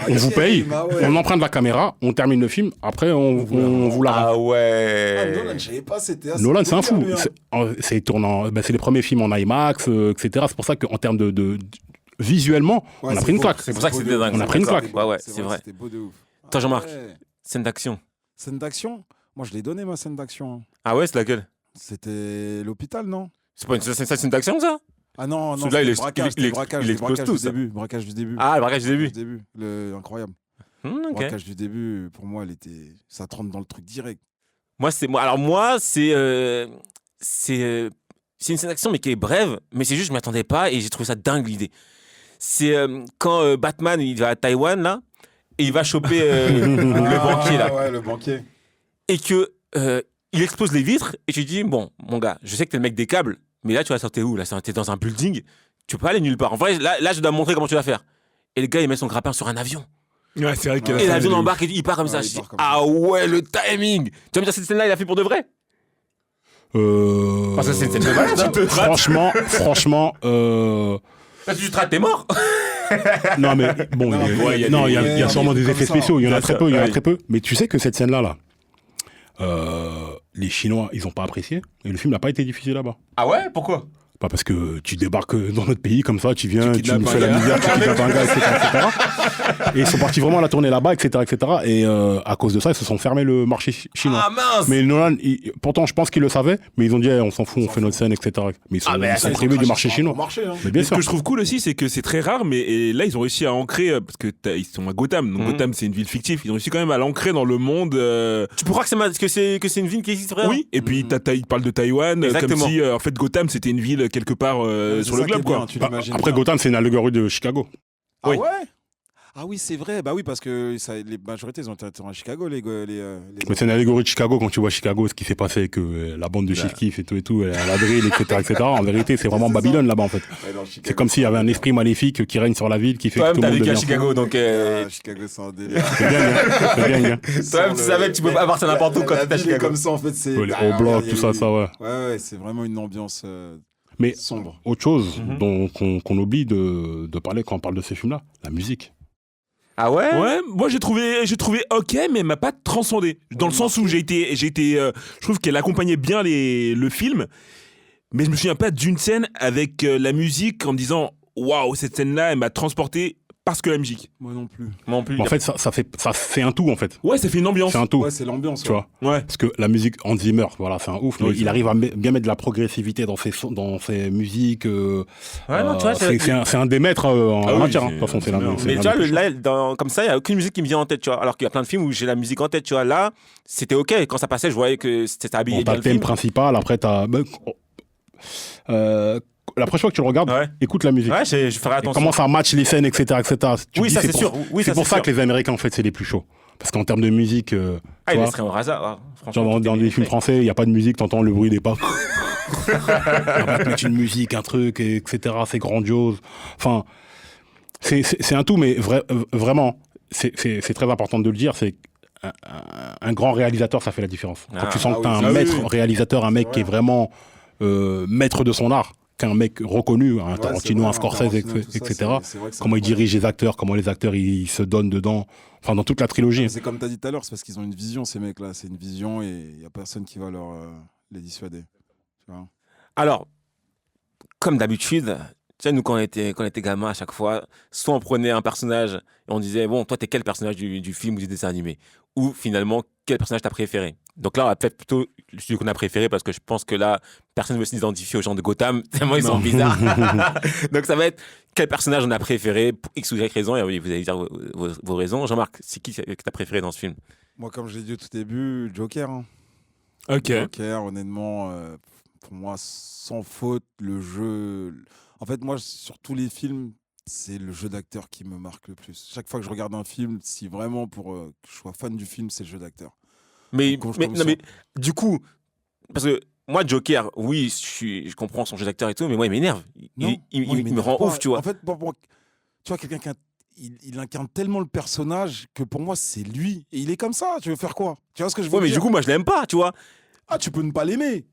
On vous paye, on emprunte la caméra, on termine le film, après on vous la rend. Ah ouais. Nolan, je savais pas, c'était assez Nolan, c'est un fou. populaire, lui, hein. C'est les premiers films en IMAX, etc. C'est pour ça qu'en termes de visuellement, Ouais, on a c'est pris une beau. claque. C'est pour ça que beau c'était de ouf. dingue. On a pris une D'accord. claque. Ouais, ouais, c'est vrai. C'était beau de ouf. Toi, Jean-Marc, Ouais. scène d'action. Scène d'action. Moi, je l'ai donné, ma scène d'action. hein. Ah ouais, c'est laquelle? C'était l'hôpital, non? C'est pas une scène d'action, ça? Ah non, non, Celui-là, il c'était braquage, il c'était braquage, il c'était explose braquage tout, du ça. début. Braquage du début. Ah, le braquage du début. Incroyable. Ok. Braquage du début, pour moi, ça te rentre dans le truc direct. Alors moi, c'est une scène d'action, mais qui est brève, mais c'est juste, je m'y attendais pas et j'ai trouvé ça dingue l'idée. C'est quand Batman, il va à Taïwan, là, et il va choper le banquier, là. Ouais, le banquier. Et que il expose les vitres et tu te dis, bon, mon gars, je sais que t'es le mec des câbles, mais là, tu vas sortir où? Là, t'es dans un building, tu peux pas aller nulle part. En vrai, là, je dois montrer comment tu vas faire. Et le gars, il met son grappin sur un avion. Ouais, c'est vrai que Ouais. Et la l'avion scène, embarque et il part comme ça. Ouais, Je il dis, part comme ah ouais, le timing! Tu vas me dire, cette scène-là, il a fait pour de vrai? Parce que c'est une scène de malade, hein. Franchement, Parce que tu te rates, t'es mort. non mais bon, Non, il ouais, y a sûrement des comme effets ça. spéciaux. Il y en a très peu, Ouais. très peu. Mais tu sais que cette scène-là, les Chinois, ils ont pas apprécié. Et le film n'a pas été diffusé là-bas. Ah ouais? Pourquoi? Pas parce que tu débarques dans notre pays comme ça, tu viens, tu kidnappes nous un fais la gars. misère, tu kidnappes un gars, etc. Et ils sont partis vraiment à la tournée là-bas, etc. Et à cause de ça, ils se sont fermés le marché chinois. Ah mince! Mais Nolan, pourtant, je pense qu'ils le savaient, mais ils ont dit, on s'en fout, on fait notre scène, etc. Mais ils sont, ils sont privés du marché chinois. Mais bien Ce sûr. que je trouve cool aussi, c'est que c'est très rare, mais et là, ils ont réussi à ancrer, parce que ils sont à Gotham. Donc Gotham, c'est une ville fictive. Ils ont réussi quand même à l'ancrer dans le monde. Tu pourras que c'est une ville qui existe vraiment? Oui, et puis ils parlent de Taïwan, Exactement. comme si en fait Gotham c'était une ville quelque part sur le globe, quoi. Après, Gotham, c'est une allégorie de Chicago. Ah Oui. ouais? Ah oui, c'est vrai. Bah oui, parce que les majorités, ils ont été à Chicago, Mais c'est une allégorie de Chicago quand tu vois Chicago, ce qui s'est passé avec la bande de Chief Keef et tout, la drill, etc. En vérité, c'est vraiment Babylone là-bas en fait. C'est comme s'il y avait un esprit maléfique qui règne sur la ville, qui fait que Toi-même, tout le t'as monde vécu à devient fou. Chicago, donc. Chicago, c'est un délire. C'est bien, hein. C'est bien, hein. Toi-même, tu savais que tu peux pas partir n'importe où quand La t'es à ville est Chicago. comme ça, en fait, c'est. Ouais, les hauts blocs, tout ça, ouais. Ouais, c'est vraiment une ambiance Mais sombre. autre chose qu'on oublie de parler quand on parle de ces films-là, la musique. Ah ouais? Ouais, moi j'ai trouvé ok, mais elle m'a pas transcendé. Dans le sens où j'ai été, je trouve qu'elle accompagnait bien le film, mais je me souviens pas d'une scène avec la musique en me disant waouh, cette scène-là, elle m'a transporté parce que la musique. Moi non plus. Non plus. En fait, ça fait un tout, en fait. Ouais, ça fait une ambiance. C'est un tout. Ouais, c'est l'ambiance. Tu vois. Ouais. Parce que la musique, Hans Zimmer, voilà, c'est un ouf, mais Oui, il arrive à bien mettre de la progressivité dans ses musiques. Ouais, non, tu vois, c'est un des maîtres en Ah oui, matière. c'est- De toute façon, c'est c'est la bien. c'est Mais l'un tu vois, des plus chauds. comme ça, il n'y a aucune musique qui me vient en tête, tu vois. Alors qu'il y a plein de films où j'ai la musique en tête, tu vois. Là, c'était OK. Quand ça passait, je voyais que c'était habillé Bon, t'as bien le le thème film. principal, après t'as. La prochaine fois que tu le regardes, Ouais. écoute la musique. Ouais, je ferai Et attention. comment ça match les scènes, etc. Tu Oui, dis, ça, c'est pour- sûr. Oui, c'est ça, pour c'est ça sûr. que les Américains, en fait, c'est les plus chauds. Parce qu'en termes de musique, Ah, tu il vois, laisserait au hasard. genre Franchement, dans des films français, il n'y a pas de musique, t'entends le bruit des pas. On va te mettre une musique, un truc, etc. C'est grandiose. Enfin, c'est un tout, mais vraiment, c'est très important de le dire, c'est un grand réalisateur, ça fait la différence. Quand tu sens que t'as un maître réalisateur, un mec qui est vraiment maître de son art, qu'un mec reconnu, un Tarantino, un Scorsese, etc. Comment il dirige les acteurs, comment les acteurs ils se donnent dedans, enfin dans toute la trilogie. C'est comme tu as dit tout à l'heure, c'est parce qu'ils ont une vision, ces mecs-là. C'est une vision et il n'y a personne qui va les dissuader. Tu vois. Alors, comme d'habitude, tu sais, nous, quand on était gamins, à chaque fois, soit on prenait un personnage et on disait, bon, toi, t'es quel personnage du film ou du dessin animé? Ou finalement, quel personnage t'as préféré? Donc là, on va peut-être plutôt celui qu'on a préféré parce que je pense que là, personne ne veut s'identifier aux gens de Gotham, tellement ils sont bizarres. Donc ça va être quel personnage on a préféré pour X ou Y raison, et oui, vous allez dire vos raisons. Jean-Marc, c'est qui que t'as préféré dans ce film? Moi, comme je l'ai dit au tout début, Joker. Hein. Ok. Joker, honnêtement, pour moi, sans faute, le jeu. En fait, moi, sur tous les films, c'est le jeu d'acteur qui me marque le plus. Chaque fois que je regarde un film, si vraiment pour que je sois fan du film, c'est le jeu d'acteur. Mais, Quand je mais, tombe non, sur- mais du coup, parce que moi, Joker, oui, je comprends son jeu d'acteur et tout, mais moi, il m'énerve. Non, Il moi, me m'énerve rend pas. ouf, tu vois. En fait, tu vois, quelqu'un il incarne tellement le personnage que pour moi, c'est lui. Et il est comme ça. Tu veux faire quoi? Tu vois ce que je veux Ouais, mais dire? du coup, moi, je l'aime pas, tu vois. Ah, tu peux ne pas l'aimer.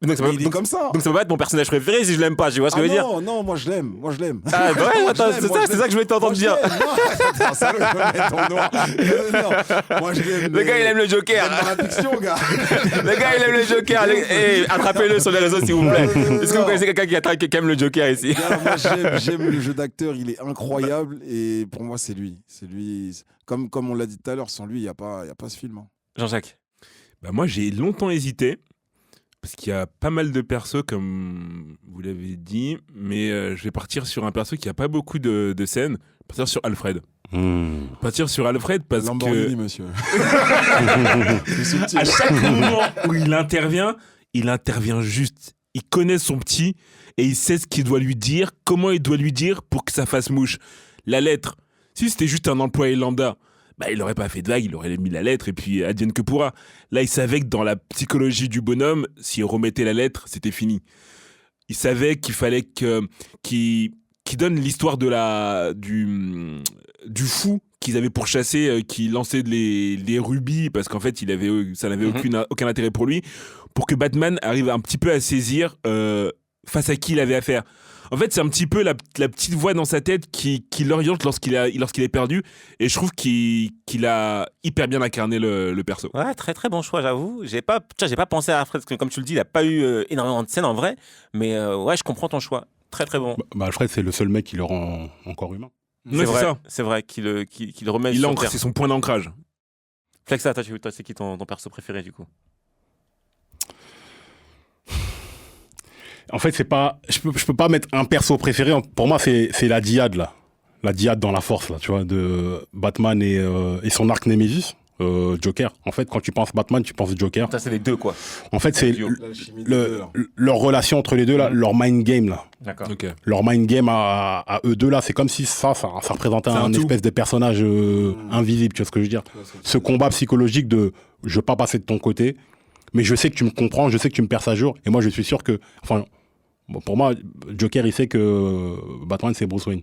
Donc, ça Mais peut, il est donc, comme ça. donc ça peut pas être mon personnage préféré si je l'aime pas, tu vois ce que je veux dire? Non, moi je l'aime. Moi je l'aime. Ah, ouais, Moi, attends, je l'aime, c'est moi, ça, je c'est l'aime. ça que je voulais t'entendre Moi, je dire. l'aime. Non, attends, salaud, je me mets en noir. Non, moi je l'aime. Le gars, il aime le Joker. Dans la fiction, gars. Le gars, il aime le Joker. Hey, attrapez-le sur les réseaux, s'il vous plaît. Est-ce que vous connaissez quelqu'un qui aime le Joker ici? Gars, moi j'aime le jeu d'acteur, il est incroyable et pour moi c'est lui. C'est lui. Comme on l'a dit tout à l'heure, sans lui, il n'y a pas ce film. Hein. Jean-Jacques. Bah moi, j'ai longtemps hésité. Parce qu'il y a pas mal de persos, comme vous l'avez dit. Mais je vais partir sur un perso qui a pas beaucoup de scènes. Partir sur Alfred. Partir sur Alfred parce Lamborghini, que monsieur. à chaque moment où il intervient juste. Il connaît son petit et il sait ce qu'il doit lui dire, comment il doit lui dire pour que ça fasse mouche. La lettre, si c'était juste un employé lambda, bah, il n'aurait pas fait de vague, il aurait mis la lettre et puis advienne que pourra. Là, il savait que dans la psychologie du bonhomme, s'il remettait la lettre, c'était fini. Il savait qu'il fallait qu'il donne l'histoire du fou qu'ils avaient pourchassé, qui lançait les rubis, parce qu'en fait, ça n'avait aucun intérêt pour lui, pour que Batman arrive un petit peu à saisir face à qui il avait affaire. En fait, c'est un petit peu la petite voix dans sa tête qui l'oriente lorsqu'il est perdu, et je trouve qu'il a hyper bien incarné le perso. Ouais, très très bon choix, j'avoue. J'ai pas pensé à Alfred, parce que comme tu le dis, il a pas eu énormément de scènes en vrai, mais ouais, je comprends ton choix. Très très bon. Bah, Alfred, c'est le seul mec qui le rend encore humain. Ouais, c'est ça. C'est vrai qu'il le remet Il sur ancre, terre. c'est son point d'ancrage. Flexa, toi, c'est qui ton perso préféré du coup? En fait, c'est pas, je peux pas mettre un perso préféré. Pour moi, c'est la diade là, la diade dans la force là, tu vois, de Batman et son arc Némésis, Joker. En fait, quand tu penses Batman, tu penses Joker. Ça, c'est les deux quoi. En fait, c'est leur relation entre les deux là, leur mind game là, D'accord. Ok. leur mind game à eux deux là, c'est comme si ça représentait C'est un un tout. espèce de personnage invisible, tu vois ce que je veux dire. Ce combat psychologique de je veux pas passer de ton côté, mais je sais que tu me comprends, je sais que tu me perds à jour, et moi je suis sûr que, enfin, bon, pour moi, Joker il sait que Batman c'est Bruce Wayne.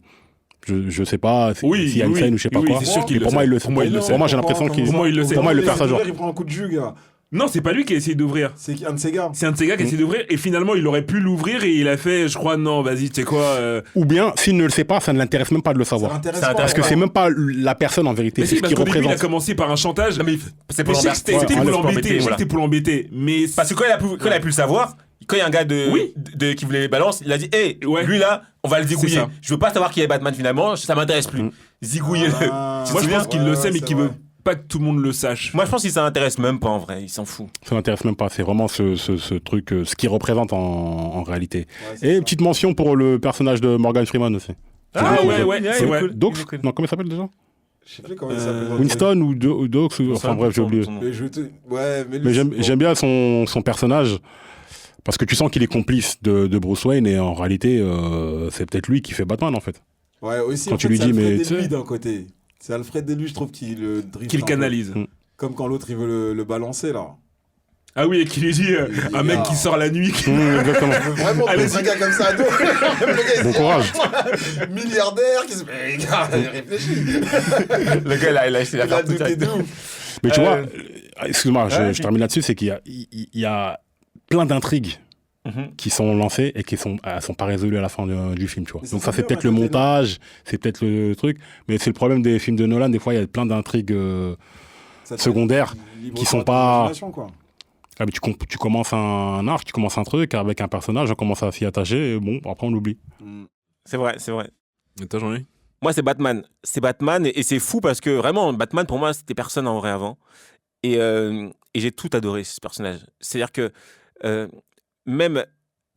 Je sais pas s'il y a une scène ou je sais pas quoi. c'est sûr qu'il Mais pour moi il le sait. Pour moi, il le sait. Pour moi j'ai l'impression qu'il. Pour moi, il le sait. Pour moi il le perd à jour. Il prend un coup de jus, gars. Non, c'est pas lui qui a essayé d'ouvrir. C'est un de ses gars. C'est un de ces gars qui a essayé d'ouvrir et finalement il aurait pu l'ouvrir et il a fait, je crois, non, vas-y, tu sais quoi. Ou bien s'il ne le sait pas, ça ne l'intéresse même pas de le savoir. Parce que c'est même pas la personne en vérité, Mais c'est si, ce parce qu'il qu'au début il a représente. commencé par un chantage. Non, mais c'est Mais je sais que c'était pour l'embêter, voilà. c'était pour l'embêter. Mais Parce que quand il a pu le savoir, quand il y a un gars Oui. qui voulait les balances, il a dit hey, Ouais. lui là, on va le zigouiller. ça. Je veux pas savoir qui est Batman finalement, ça m'intéresse plus. Zigouiller. Ah, Moi, je souviens pense qu'il le sait, mais c'est qu'il vrai. veut pas que tout le monde le sache. Moi, je pense qu'il s'en intéresse même pas en vrai, il s'en fout. Ça m'intéresse même pas. C'est vraiment ce truc, ce qu'il représente en réalité. Ouais, c'est Et ça. petite mention pour le personnage de Morgan Freeman aussi. Ah C'est ouais, cool. ouais, c'est vrai. Dox Non, comment il s'appelle déjà Je sais plus comment il s'appelle. Winston ou Dox Enfin bref, j'ai oublié. Mais ouais, mais, Mais j'aime bien son personnage parce que tu sens qu'il est complice de Bruce Wayne et en réalité, c'est peut-être lui qui fait Batman en fait. Ouais, aussi. Quand en tu fait, lui c'est dis, Alfred mais et tu sais- lui d'un côté. C'est Alfred et lui, je trouve, qui le drift. Qu'il un peu. canalise. Comme quand l'autre, il veut le balancer, là. Ah oui, et qui lui dit un mec qui sort la nuit. Exactement. Vraiment, Allez-y. un gars comme ça à dos. Le gars, il Bon se dit, courage. milliardaire qui se. Mais gars, réfléchis. Le gars là, il a acheté la Il a carte douté de ouf. Mais tu Euh, vois, excuse-moi, ouais, je termine là-dessus, c'est qu'il y a plein d'intrigues Mhm. qui sont lancées et qui sont pas résolues à la fin du film, tu vois. Mais Donc c'est ça, c'est dur peut-être à le côté, montage, c'est peut-être le truc, mais c'est le problème des films de Nolan. Des fois, il y a plein d'intrigues Ça te secondaires fait libre qui sont droit pas- d'imagination, quoi. Ah, mais tu commences un arc, tu commences un truc avec un personnage, on commence à s'y attacher, et bon, après on l'oublie. Mm. C'est vrai, c'est vrai. Et toi, Jean-Louis ? Moi, c'est Batman. C'est Batman et c'est fou parce que vraiment, Batman, pour moi, c'était personne en vrai avant. Et j'ai tout adoré, ce personnage. C'est-à-dire que même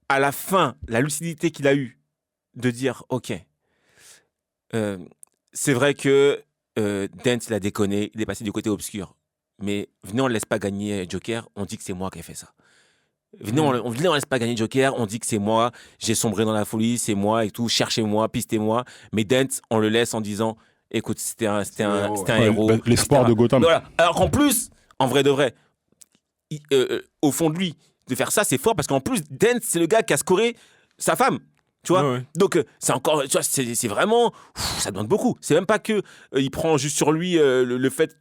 à la fin, la lucidité qu'il a eue de dire, OK, c'est vrai que Dent, il a déconné, il est passé du côté obscur. Mais venez, on ne laisse pas gagner Joker, on dit que c'est moi qui ai fait ça. Venez, on ne laisse pas gagner Joker, on dit que c'est moi, j'ai sombré dans la folie, c'est moi et tout, cherchez-moi, pistez-moi. Mais Dent, on le laisse en disant, écoute, c'était un Ouais, héros. bah, l'espoir etc. de Gotham. Voilà. Alors qu'en plus, en vrai de vrai, au fond de lui, de faire ça, c'est fort parce qu'en plus, Dent, c'est le gars qui a scoré sa femme. Tu vois, Ouais, ouais. donc c'est encore, tu vois, c'est vraiment, ça demande beaucoup. C'est même pas que il prend juste sur lui le fait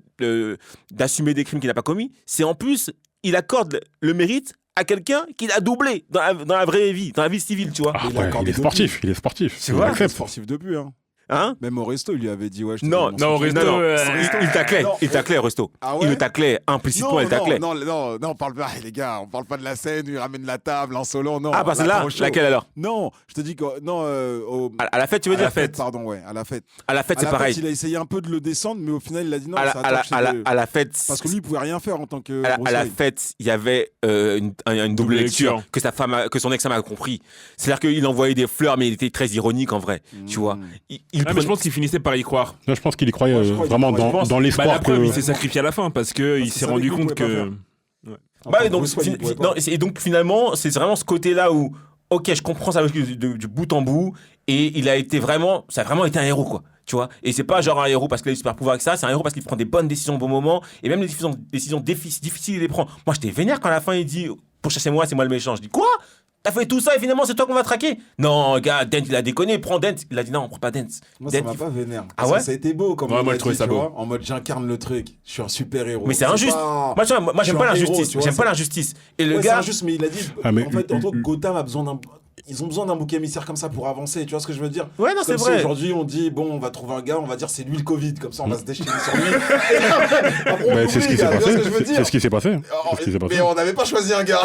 d'assumer des crimes qu'il n'a pas commis. C'est en plus, il accorde le mérite à quelqu'un qu'il a doublé dans la vraie vie, dans la vie civile, tu vois. Ah, Il ouais, accorde il est depuis. sportif, il est sportif. C'est Il vrai, Il est accepte. sportif depuis, hein. Hein? Même au resto, il lui avait dit, ouais, je te Non, donne mon non, au soutien. resto, Non, Resto. il taclait, Non. il taclait, Resto. Ah Il ouais le taclait, implicitement, il taclait. non, on parle pas, les gars, on parle pas de la scène où il ramène la table, insolent, non. Ah, pas celle-là, trop chaud. laquelle alors? Non, je te dis que, non, À la fête, tu veux à dire? la fête, pardon, ouais, à la fête. À la fête, À c'est la pareil. fête, il a essayé un peu de le descendre, mais au final, il a dit non, À la- ça à la- attaque chez à la- le- à la fête, Parce que lui, il pouvait rien faire en tant que. à Bruce la Wayne. fête, il y avait une double lecture que sa femme, que son ex-femme a compris. C'est-à-dire qu'il envoyait des fleurs, mais il était très ironique en vrai. Tu vois. Il Ah, mais prenait- je pense qu'il finissait par y croire. Là, je pense qu'il y croyait Moi, je crois qu'il vraiment y croyait. dans Bah, l'espoir la preuve, que. il s'est sacrifié à la fin parce qu'il qu'il s'est savait rendu qu'il compte pouvait pas que. faire. En Bah, tant que donc, Bruce Wayne, il pouvait pas. non, et donc finalement, c'est vraiment ce côté-là où, ok, je comprends ça du bout en bout, et il a été vraiment, ça a vraiment été un héros, quoi. Tu vois, et c'est pas genre un héros parce qu'il a des super pouvoirs avec ça, c'est un héros parce qu'il prend des bonnes décisions au bon moment, et même les décisions difficiles, il les prend. Moi, j'étais vénère quand à la fin il dit, pour chasser moi, c'est moi le méchant. Je dis, quoi? T'as fait tout ça et finalement c'est toi qu'on va traquer? Non, gars, Dent, il a déconné, prends Dent. Il a dit, non, on prend pas Dent. Moi, ça Dent, m'a il- pas vénère. Ah Parce ouais que ça a été beau, comme Ouais, il moi, a je trouvais dit, ça tu beau. vois, en mode j'incarne le truc, je suis un super héros. Mais c'est injuste. pas- Moi, tu vois, moi Je j'aime suis pas un héros, l'injustice. tu vois, J'aime pas c'est- l'injustice. Et le Ouais, gars. c'est injuste, mais il a dit. Ah, mais- en fait, en tant que Gotham a besoin d'un. Ils ont besoin d'un bouc émissaire comme ça pour avancer, tu vois ce que je veux dire? Ouais, non, c'est Comme si vrai. aujourd'hui on dit, bon, on va trouver un gars, on va dire c'est lui le Covid, comme ça on va se déchirer sur lui. Après, on Ouais, c'est ce qui oublie, s'est gars, tu vois passé. ce que je veux dire? C'est ce qui s'est passé. Oh, C'est ce qui s'est passé. mais on n'avait pas choisi un gars.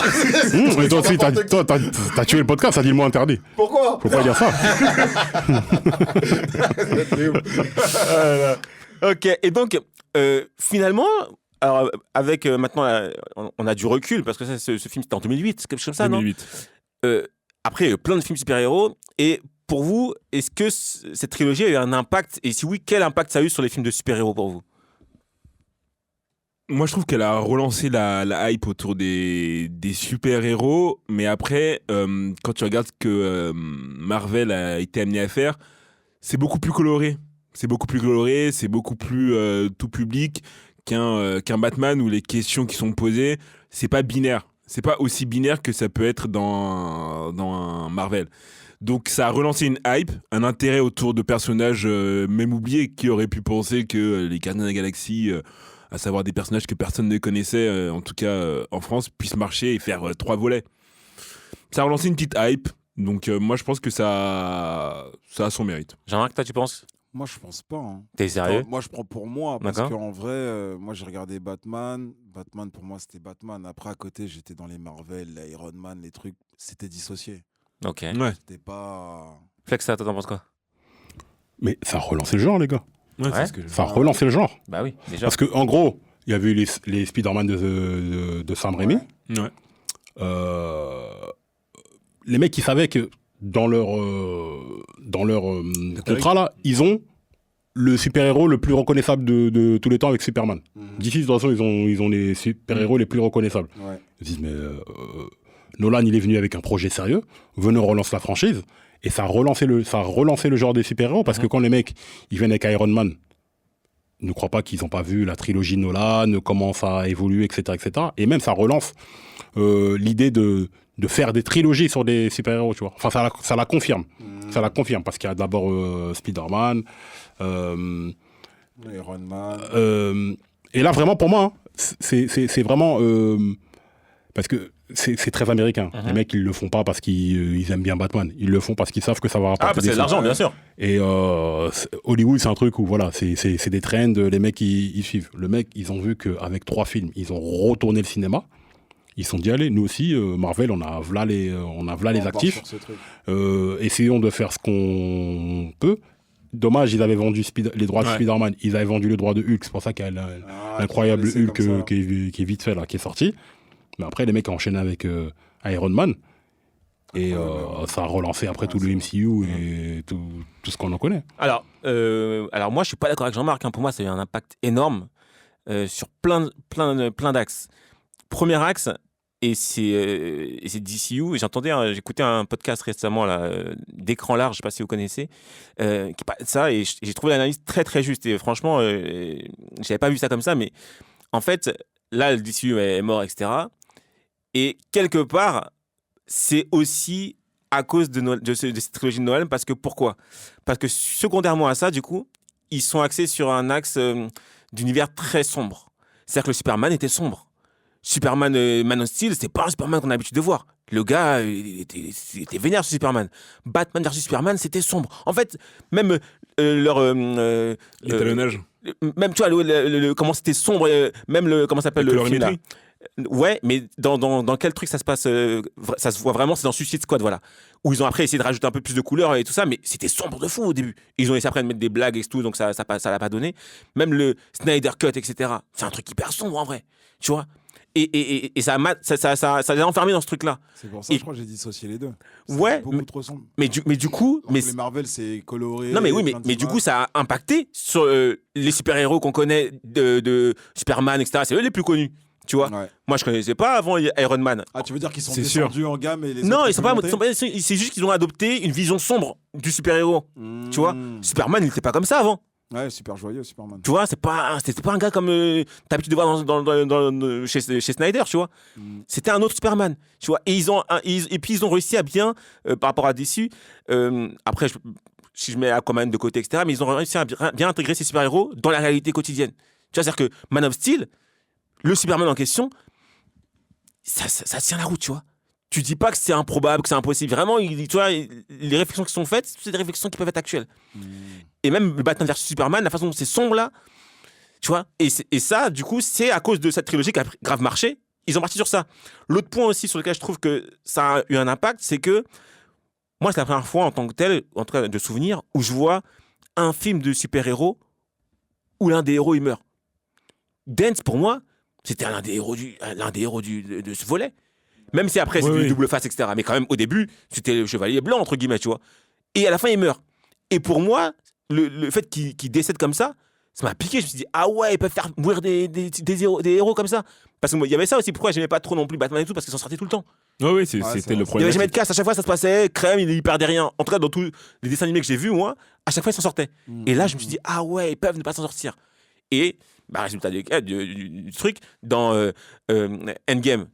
Mais toi aussi, N'importe qui. t'as tué le podcast, ça dit le mot interdit. Pourquoi? Faut pas dire ça. Ok, et donc, finalement, alors, avec maintenant, on a du recul, parce que ça, ce film, c'était en 2008, quelque chose comme ça, 2008. non? Après, il y a eu plein de films super-héros, et pour vous, est-ce que cette trilogie a eu un impact, et si oui, quel impact ça a eu sur les films de super-héros pour vous? Moi, je trouve qu'elle a relancé la hype autour des super-héros, mais après, quand tu regardes ce que Marvel a été amené à faire, c'est beaucoup plus coloré. C'est beaucoup plus coloré, c'est beaucoup plus tout public qu'un Batman où les questions qui sont posées, c'est pas binaire. C'est pas aussi binaire que ça peut être dans un Marvel. Donc ça a relancé une hype, un intérêt autour de personnages même oubliés. Qui aurait pu penser que les Gardiens de la Galaxie, à savoir des personnages que personne ne connaissait, en tout cas en France, puissent marcher et faire 3 volets. Ça a relancé une petite hype. Donc moi je pense que ça a son mérite. Jean-Marc, toi, tu penses? Moi, je pense pas. Hein. T'es sérieux? Moi, je prends pour moi. Parce D'accord. qu'en vrai, moi, j'ai regardé Batman. Batman, pour moi, c'était Batman. Après, à côté, j'étais dans les Marvel, les Iron Man, les trucs. C'était dissocié. Ok. Ouais. C'était pas. Flex, ça, toi, t'en penses quoi? Mais ça a relancé le genre, les gars. Ouais, Ouais. c'est ce que je... Ça a relancé le genre. Bah oui, déjà. Parce qu'en gros, il y avait eu les Spider-Man de Sam Raimi. Ouais. Les mecs, ils savaient que dans leur contrat, là, ils ont le super-héros le plus reconnaissable de tous les temps avec Superman. D'ici, de toute façon, ils ont les super-héros les plus reconnaissables. Ouais. Ils disent, mais Nolan, il est venu avec un projet sérieux, venez, on relance la franchise, et ça a relancé le genre des super-héros, parce que quand les mecs, ils viennent avec Iron Man, ne croient pas qu'ils n'ont pas vu la trilogie Nolan, comment ça a évolué, etc., etc. Et même, ça relance l'idée de faire des trilogies sur des super-héros, tu vois. Enfin, ça la confirme. Ça la confirme, parce qu'il y a d'abord Spider-Man, Iron Man. et là, vraiment, pour moi, hein, c'est vraiment... parce que c'est très américain. Les mecs, ils le font pas parce qu'ils aiment bien Batman. Ils le font parce qu'ils savent que ça va rapporter parce que c'est de l'argent, bien sûr. Et Hollywood, c'est un truc où, voilà, c'est des trends, les mecs, ils suivent. Le mec, ils ont vu qu'avec 3 films, ils ont retourné le cinéma. Ils se sont dit, allez, nous aussi, Marvel, on a v'là les actifs. Essayons de faire ce qu'on peut. Dommage, ils avaient vendu les droits de Spider-Man, ils avaient vendu le droit de Hulk. C'est pour ça qu'il y a l'incroyable Hulk qui est vite fait, là, qui est sorti. Mais après, les mecs ont enchaîné avec Iron Man. Et ça a relancé après tout le MCU et tout ce qu'on en connaît. Alors moi, je suis pas d'accord avec Jean-Marc. Hein. Pour moi, ça a eu un impact énorme sur plein d'axes. Premier axe, et c'est DCU. Et j'entendais, j'écoutais un podcast récemment là, d'Écran Large, je sais pas si vous connaissez, qui parle de ça. Et j'ai trouvé l'analyse très très juste. Et franchement, j'avais pas vu ça comme ça. Mais en fait, là, le DCU est mort, etc. Et quelque part, c'est aussi à cause de cette trilogie de Noël. Parce que pourquoi? Parce que secondairement à ça, du coup, ils sont axés sur un axe d'univers très sombre. C'est-à-dire que le Superman était sombre. Superman, Man of Steel, c'est pas un Superman qu'on a l'habitude de voir. Le gars, il était vénère sur Superman. Batman versus Superman, c'était sombre. En fait, même leur... l'étalonnage. Même, tu vois, comment c'était sombre, même comment s'appelle le film là. Ouais, mais dans quel truc ça se passe ça se voit vraiment, c'est dans Suicide Squad, voilà. Où ils ont après essayé de rajouter un peu plus de couleurs et tout ça, mais c'était sombre de fou au début. Ils ont essayé après de mettre des blagues et tout, donc ça l'a pas donné. Même le Snyder Cut, etc. C'est un truc hyper sombre en vrai, tu vois. Et ça les a enfermés dans ce truc-là. C'est pour ça que je crois que j'ai dissocié les deux. Ouais, beaucoup trop sombre. Mais du coup... Les Marvel, c'est coloré. Non, mais oui, mais du coup, ça a impacté sur les super-héros qu'on connaît de Superman, etc. C'est eux les plus connus. Tu vois, moi je connaissais pas avant Iron Man. Ah, tu veux dire qu'ils sont descendus en gamme et les autres, non, ils sont pas. C'est juste qu'ils ont adopté une vision sombre du super-héros. Tu vois, Superman, il était pas comme ça avant. Ouais, super joyeux, Superman. Tu vois, c'était pas un gars comme t'as l'habitude de voir chez Snyder, tu vois. C'était un autre Superman, tu vois. Et puis ils ont réussi à bien, par rapport à DC, après, si je mets Aquaman de côté, etc., mais ils ont réussi à bien intégrer ces super-héros dans la réalité quotidienne. Tu vois, c'est-à-dire que Man of Steel, le Superman en question, ça tient la route, tu vois. Tu dis pas que c'est improbable, que c'est impossible. Vraiment, tu vois, les réflexions qui sont faites, c'est des réflexions qui peuvent être actuelles. Et même le Batman versus Superman, la façon dont c'est sombre là, tu vois. Et ça, du coup, c'est à cause de cette trilogie qui a grave marché. Ils ont parti sur ça. L'autre point aussi sur lequel je trouve que ça a eu un impact, c'est que moi, c'est la première fois en tant que tel, en tout cas de souvenir, où je vois un film de super-héros où l'un des héros il meurt. Dance, pour moi, c'était l'un des héros de ce volet. Même si après, c'était double face, etc. Mais quand même, au début, c'était le chevalier blanc, entre guillemets, tu vois. Et à la fin, il meurt. Et pour moi, le fait qu'il décède comme ça m'a piqué. Je me suis dit, ah ouais, ils peuvent faire mourir des héros comme ça. Parce qu'il y avait ça aussi. Pourquoi j'aimais pas trop non plus Batman et tout? Parce qu'ils s'en sortaient tout le temps. Oui, c'était le Il n'y problème. avait jamais de casse. À chaque fois, ça se passait crème, il perdait rien. En tout cas, dans tous les dessins animés que j'ai vus, moi, à chaque fois, ils s'en sortaient. Et là, je me suis dit, ah ouais, ils peuvent ne pas s'en sortir. Et, résultat du truc, dans Endgame.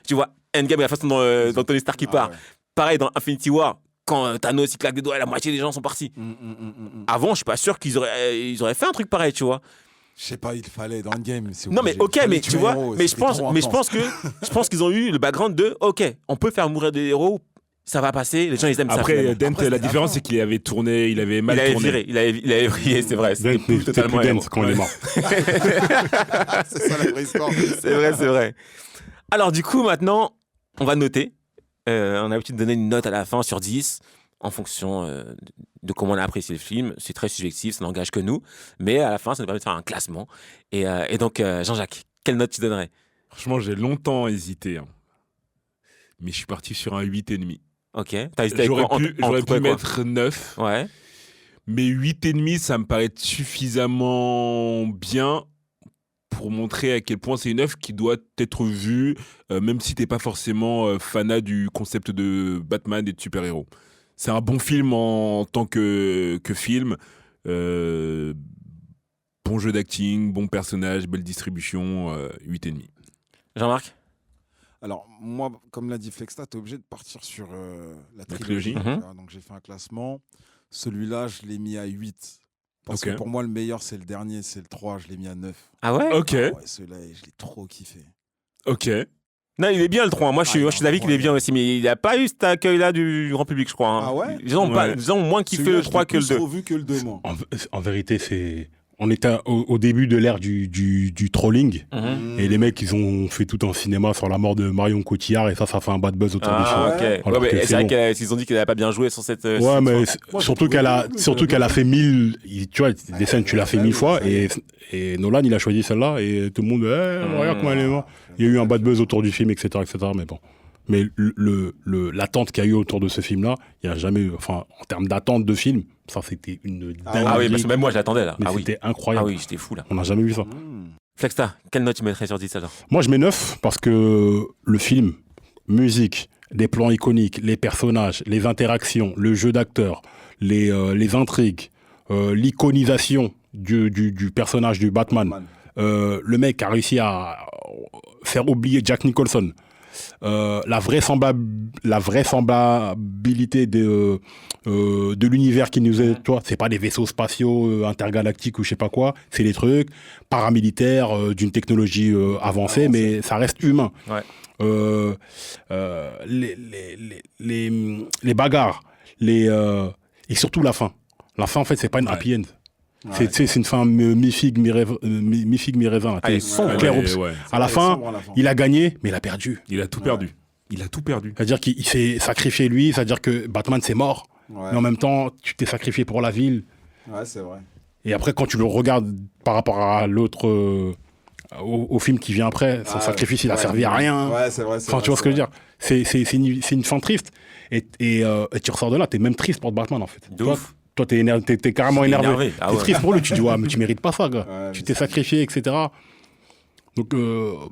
Tu vois, Endgame, la façon dont Tony Stark part. Pareil, dans Infinity War, quand Thanos il claque des doigts et la moitié des gens sont partis. Avant, je suis pas sûr qu'ils auraient fait un truc pareil, tu vois. Je sais pas, il fallait dans Endgame. Non, mais ok, mais tu vois, je pense qu'ils ont eu le background de, ok, on peut faire mourir des héros ça va passer, les gens ils aiment ça. Après, finalement. Dent, Après, la c'était différence, la fin. c'est qu'il avait tourné, il avait mal il avait tourné. viré, il avait vrillé, c'est vrai. C'était Dent plus n'était totalement plus héros. Dent quand il est mort. C'est ça la vraie histoire. C'est vrai, c'est vrai. Alors du coup, maintenant, on va noter. On a l'habitude de donner une note à la fin sur 10 en fonction de comment on a apprécié le film. C'est très subjectif, ça n'engage que nous. Mais à la fin, ça nous permet de faire un classement. Et donc, Jean-Jacques, quelle note tu donnerais? Franchement, j'ai longtemps hésité. Hein. Mais je suis parti sur un 8,5. Ok. T'as hésité avec J'aurais quoi? pu, Entre quoi? mettre 9. Ouais. Mais 8,5, ça me paraît suffisamment bien pour montrer à quel point c'est une œuvre qui doit être vue, même si t'es pas forcément fanat du concept de Batman et de super-héros. C'est un bon film en tant que film. Bon jeu d'acting, bon personnage, belle distribution, 8,5. Jean-Marc? Alors, moi, comme l'a dit Flexta, t'es obligé de partir sur la trilogie. trilogie. Tu vois. Donc, j'ai fait un classement. Celui-là, je l'ai mis à 8. Parce Ok. que pour moi, le meilleur, c'est le dernier, c'est le 3. Je l'ai mis à 9. Ah ouais? Ok, Ah ouais, celui-là, je l'ai trop kiffé. ok. Non, il est bien le 3. Moi, je suis d'avis qu'il est bien aussi. Mais il n'a pas eu cet accueil-là du grand public, je crois. Hein. Ah ouais? Les gens ont, Ouais. les gens ont moins kiffé Celui-là, le je 3 l'ai que le plus 2. revu que le 2, moi. En vérité, on était au début de l'ère du trolling. Mhm. Et les mecs, ils ont fait tout un cinéma sur la mort de Marion Cotillard. Et ça fait un bad buzz autour du film. Ah, ok. Ouais. Alors Ouais, que mais c'est c'est vrai bon. qu'ils ont dit qu'elle n'avait pas bien joué sur cette. Ouais, cette mais fois. Moi, surtout j'ai trouvé surtout qu'elle a fait 1000. Tu vois, des scènes, tu l'as fait 1000 oui, fois. ça y est. Et Nolan, il a choisi celle-là. Et tout le monde, regarde comment elle est morte. Il y a eu un bad buzz autour du film, etc. Mais bon. Mais l'attente qu'il y a eu autour de ce film-là, il n'y a jamais eu. Enfin, en termes d'attente de film, ça, c'était une dinguerie. Ah oui, parce que même moi, je l'attendais là. Mais Ah oui. c'était Ah incroyable. oui, j'étais fou là. On n'a jamais vu ça. Flexta, quelle note tu mettrais sur 10 alors? Moi, je mets 9 parce que le film, musique, les plans iconiques, les personnages, les interactions, le jeu d'acteurs, les intrigues, l'iconisation du personnage du Batman. Le mec a réussi à faire oublier Jack Nicholson. La vraisemblabilité de l'univers qui nous est, toi, c'est pas des vaisseaux spatiaux intergalactiques ou je sais pas quoi, c'est des trucs paramilitaires d'une technologie avancée, mais ça reste humain. Ouais. Les bagarres, et surtout la fin. La fin, en fait, c'est pas une happy end. C'est une fin mi-figue, mi-raisin. Ah, elle est T'es sombre. clair, Ouais, obs- ouais. À la fin, il a gagné, mais il a perdu. Il a tout perdu. Il a tout perdu. C'est-à-dire qu'il s'est sacrifié lui, c'est-à-dire que Batman c'est mort, Ouais, mais en même temps tu t'es sacrifié pour la ville. ouais, c'est vrai. Et après quand tu le regardes par rapport à l'autre, au film qui vient après, son Ah, sacrifice il a ouais. servi à rien. Ouais, c'est vrai. Enfin tu vois ce que je veux dire. C'est une fin triste. Et tu ressors de là, t'es même triste pour Batman en fait. De Toi, ouf. toi t'es carrément Je suis énervé. énervé. Ah T'es ouais. triste pour lui, tu dis ouais mais tu mérites pas ça gars. Ouais, Tu mais t'es c'est- sacrifié, etc. Donc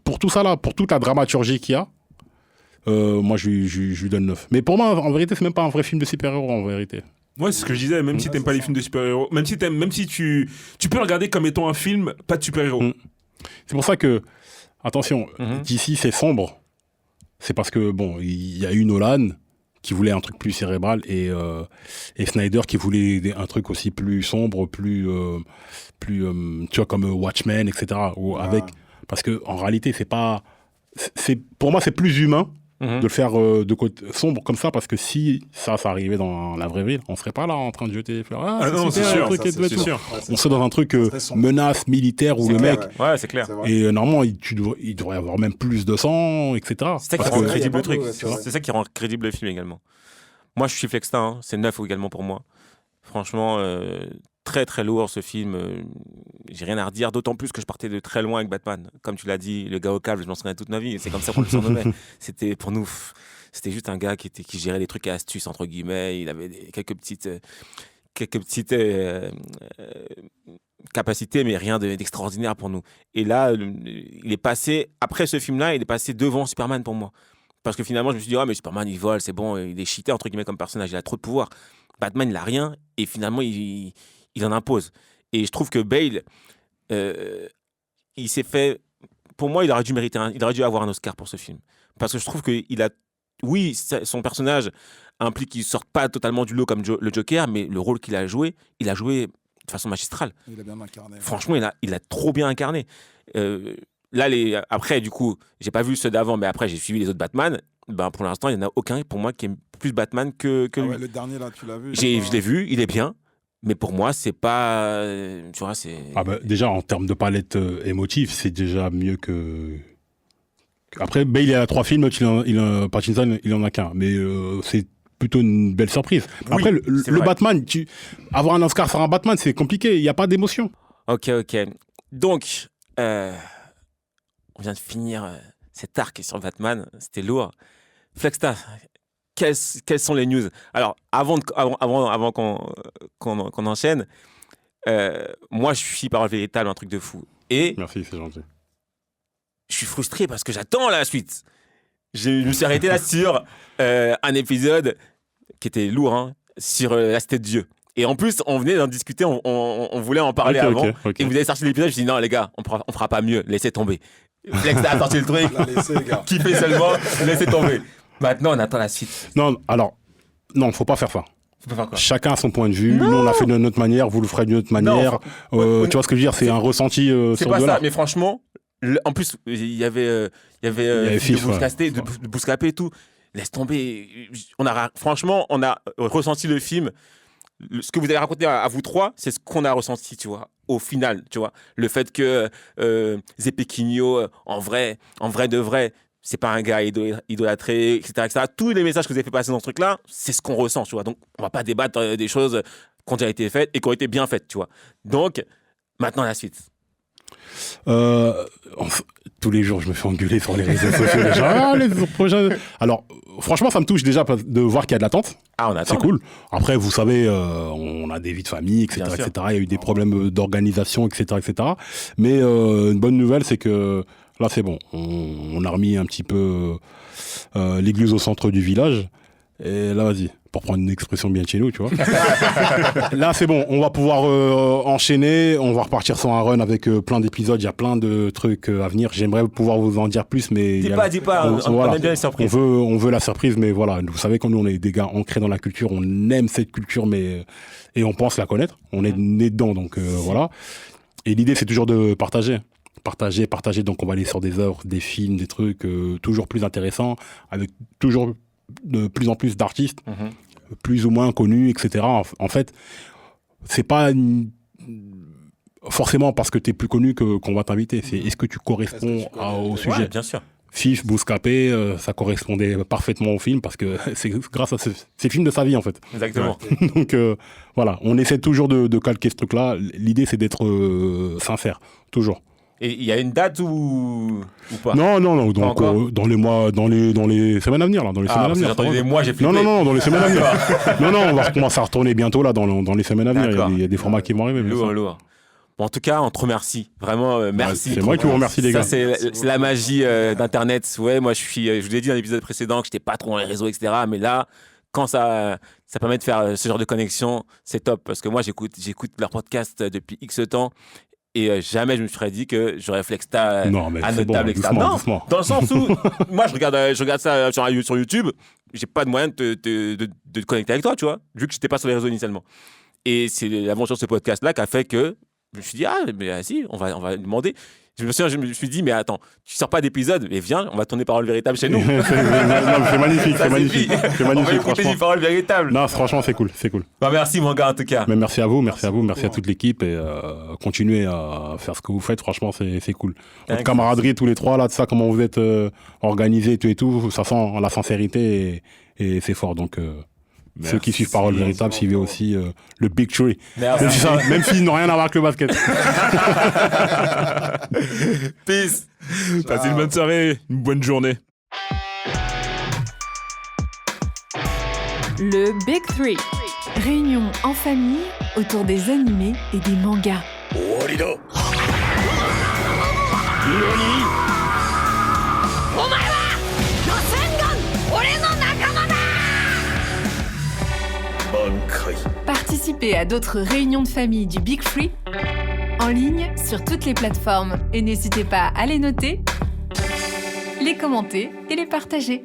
pour tout ça là, pour toute la dramaturgie qu'il y a, moi je lui donne 9. Mais pour moi en vérité c'est même pas un vrai film de super-héros en vérité. Ouais, c'est ce que je disais, même si t'aimes pas les films de super-héros, même si tu peux le regarder comme étant un film, pas de super-héros. Mm. C'est pour ça que, attention, Mhm. d'ici c'est sombre. C'est parce que, bon, il y a eu Nolan qui voulait un truc plus cérébral et Snyder qui voulait un truc aussi plus sombre, plus tu vois, comme Watchmen, etc. Parce que en réalité, c'est pas. Pour moi, c'est plus humain Mhm. de le faire de côté sombre comme ça, parce que si ça arrivait dans la vraie vie, on serait pas là en train de jeter des fleurs. Ah non, c'est sûr, truc ça, et c'est tout et sûr. tout. sûr. On serait dans un truc Ça serait sombre. menace militaire où C'est le clair, mec. ouais. Ouais, c'est clair. C'est vrai. Et normalement, il devrait y avoir même plus de sang, etc. C'est ça qui Parce rend que- crédible y a le pas truc. de- ouais, c'est vrai. C'est ça qui rend crédible le film également. Moi, je suis Flexta, hein. C'est 9 également pour moi. Franchement, très très lourd ce film. J'ai rien à redire, d'autant plus que je partais de très loin avec Batman. Comme tu l'as dit, le gars au câble, je m'en souviens toute ma vie. C'est comme ça qu'on le surnommait. C'était pour nous, c'était juste un gars qui gérait les trucs à astuces, entre guillemets. Il avait quelques petites capacités, mais rien d'extraordinaire pour nous. Et là, il est passé, après ce film-là, il est passé devant Superman pour moi. Parce que finalement, je me suis dit, mais Superman, il vole, c'est bon, il est cheaté, entre guillemets, comme personnage, il a trop de pouvoir. Batman, il a rien, et finalement, il en impose. Et je trouve que Bale, il s'est fait... Pour moi, il aurait dû avoir un Oscar pour ce film. Parce que je trouve qu'il a... Oui, son personnage implique qu'il ne sorte pas totalement du lot comme le Joker, mais le rôle qu'il a joué de façon magistrale. Il a bien incarné. Franchement, il a trop bien incarné. Là, après, du coup, j'ai pas vu ceux d'avant, mais après, j'ai suivi les autres Batman. ben, pour l'instant, il n'y en a aucun pour moi qui aime plus Batman que lui. Ouais, le dernier, là, tu l'as vu? Je l'ai vu, il est bien. Mais pour moi, c'est pas. Tu vois, c'est. Ah bah, déjà, en termes de palette émotive, c'est déjà mieux que. Après, Bale, il a 3 films, Pattinson, il en a qu'un. Mais c'est plutôt une belle surprise. Oui, après, c'est le vrai. Batman, avoir un Oscar sur un Batman, c'est compliqué. Il n'y a pas d'émotion. Ok. Donc, on vient de finir cet arc sur Batman. C'était lourd. Flexta, quelles sont les news? Alors, avant qu'on enchaîne, moi, je suis Parole Véritable, un truc de fou. Et Merci, c'est gentil. je suis frustré parce que j'attends la suite. Je me suis arrêté là sur un épisode qui était lourd, hein, sur la Cité de Dieu. Et en plus, on venait d'en discuter, on voulait en parler avant. Ok. Et vous avez sorti l'épisode, je dis non les gars, on fera pas mieux, laissez tomber. Flex a sorti le truc, Là, laissez, les gars. kiffez seulement, laissez tomber. Maintenant, on attend la suite. Non, alors, non, faut pas faire ça. Faut pas faire quoi? Chacun a son point de vue. Nous, on l'a fait de notre manière, vous le ferez d'une autre manière. ouais, tu vois ce que je veux dire? C'est un ressenti C'est sur pas de ça, là. mais franchement, il y avait Fif, de Bouscapé et tout. Laisse tomber. Franchement, on a ressenti le film. Ce que vous avez raconté à vous trois, c'est ce qu'on a ressenti, tu vois, au final, tu vois. Le fait que Zepequinho, en vrai de vrai, c'est pas un gars idolâtré, etc. Tous les messages que vous avez fait passer dans ce truc-là, c'est ce qu'on ressent, tu vois. Donc, on va pas débattre des choses qui ont déjà été faites et qui ont été bien faites, tu vois. Donc, maintenant, la suite. Tous les jours, je me fais engueuler sur les réseaux sociaux. Les projets. Alors, franchement, ça me touche déjà de voir qu'il y a de l'attente. Ah, on attend. C'est cool. Après, vous savez, on a des vies de famille, etc., Bien sûr. etc. Il y a eu des problèmes d'organisation, etc., etc. Mais une bonne nouvelle, c'est que là, c'est bon. On a remis un petit peu l'église au centre du village. Et là, vas-y, pour prendre une expression bien de chez nous, tu vois. Là, c'est bon, on va pouvoir enchaîner, on va repartir sur un run avec plein d'épisodes, il y a plein de trucs à venir. J'aimerais pouvoir vous en dire plus, mais... Dis pas, on aime bien les surprises. On veut la surprise, mais voilà, vous savez que nous, on est des gars ancrés dans la culture, on aime cette culture, mais et on pense la connaître, on est né dedans, donc voilà. Et l'idée, c'est toujours de partager. Partager, donc on va aller sur des œuvres, des films, des trucs toujours plus intéressants, avec toujours de plus en plus d'artistes, plus ou moins connus, etc. En fait, c'est pas forcément parce que tu es plus connu qu'on va t'inviter. C'est est-ce que tu corresponds au sujet. Ouais, bien sûr. Fif, Bouscapé, ça correspondait parfaitement au film parce que c'est grâce à ces films de sa vie, en fait. Exactement. Donc voilà, on essaie toujours de calquer ce truc-là. L'idée, c'est d'être sincère, toujours. Et il y a une date ou pas? Non, donc encore dans les semaines à venir, là, dans les semaines à parce que venir. j'ai entendu des mois, j'ai flippé. Non, dans les semaines à venir. Non, on va recommencer à retourner bientôt là dans les semaines à venir. D'accord. Il y a des formats qui vont arriver. Lourd. Bon, en tout cas, on te remercie. Vraiment, merci. C'est moi qui vous remercie, les gars. Ça, c'est la magie d'Internet. Ouais, moi, je vous ai dit dans l'épisode précédent que j'étais pas trop dans les réseaux, etc. Mais là, quand ça permet de faire ce genre de connexion, c'est top. Parce que moi, j'écoute leur podcast depuis X temps. Et jamais je me serais dit que j'aurais Flexta à notre table, etc. Doucement. Dans le sens où, moi, je regarde ça sur YouTube, j'ai pas de moyen de te connecter avec toi, tu vois, vu que j'étais pas sur les réseaux initialement. Et c'est l'aventure de ce podcast-là qui a fait que je me suis dit, si, on va demander. Je me suis dit, mais attends, tu sors pas d'épisode, mais viens, on va tourner Parole Véritable chez nous. C'est magnifique, c'est magnifique. On va écouter du Parole Véritable. Non, franchement, c'est cool. Bah, merci, mon gars, en tout cas. Mais merci à vous, merci à toute l'équipe et continuez à faire ce que vous faites. Franchement, c'est cool. Votre camaraderie, tous les trois, là, de ça, comment vous êtes organisés et tout, ça sent la sincérité et c'est fort. Donc, ceux qui suivent Parole Véritable, suivez aussi le Big Tree. Même s'ils n'ont rien à voir avec le basket. Peace. Passez une bonne soirée, une bonne journée. Le Big Three. Réunion en famille autour des animés et des mangas. Participez à d'autres réunions de famille du Big Three en ligne sur toutes les plateformes et n'hésitez pas à les noter, les commenter et les partager.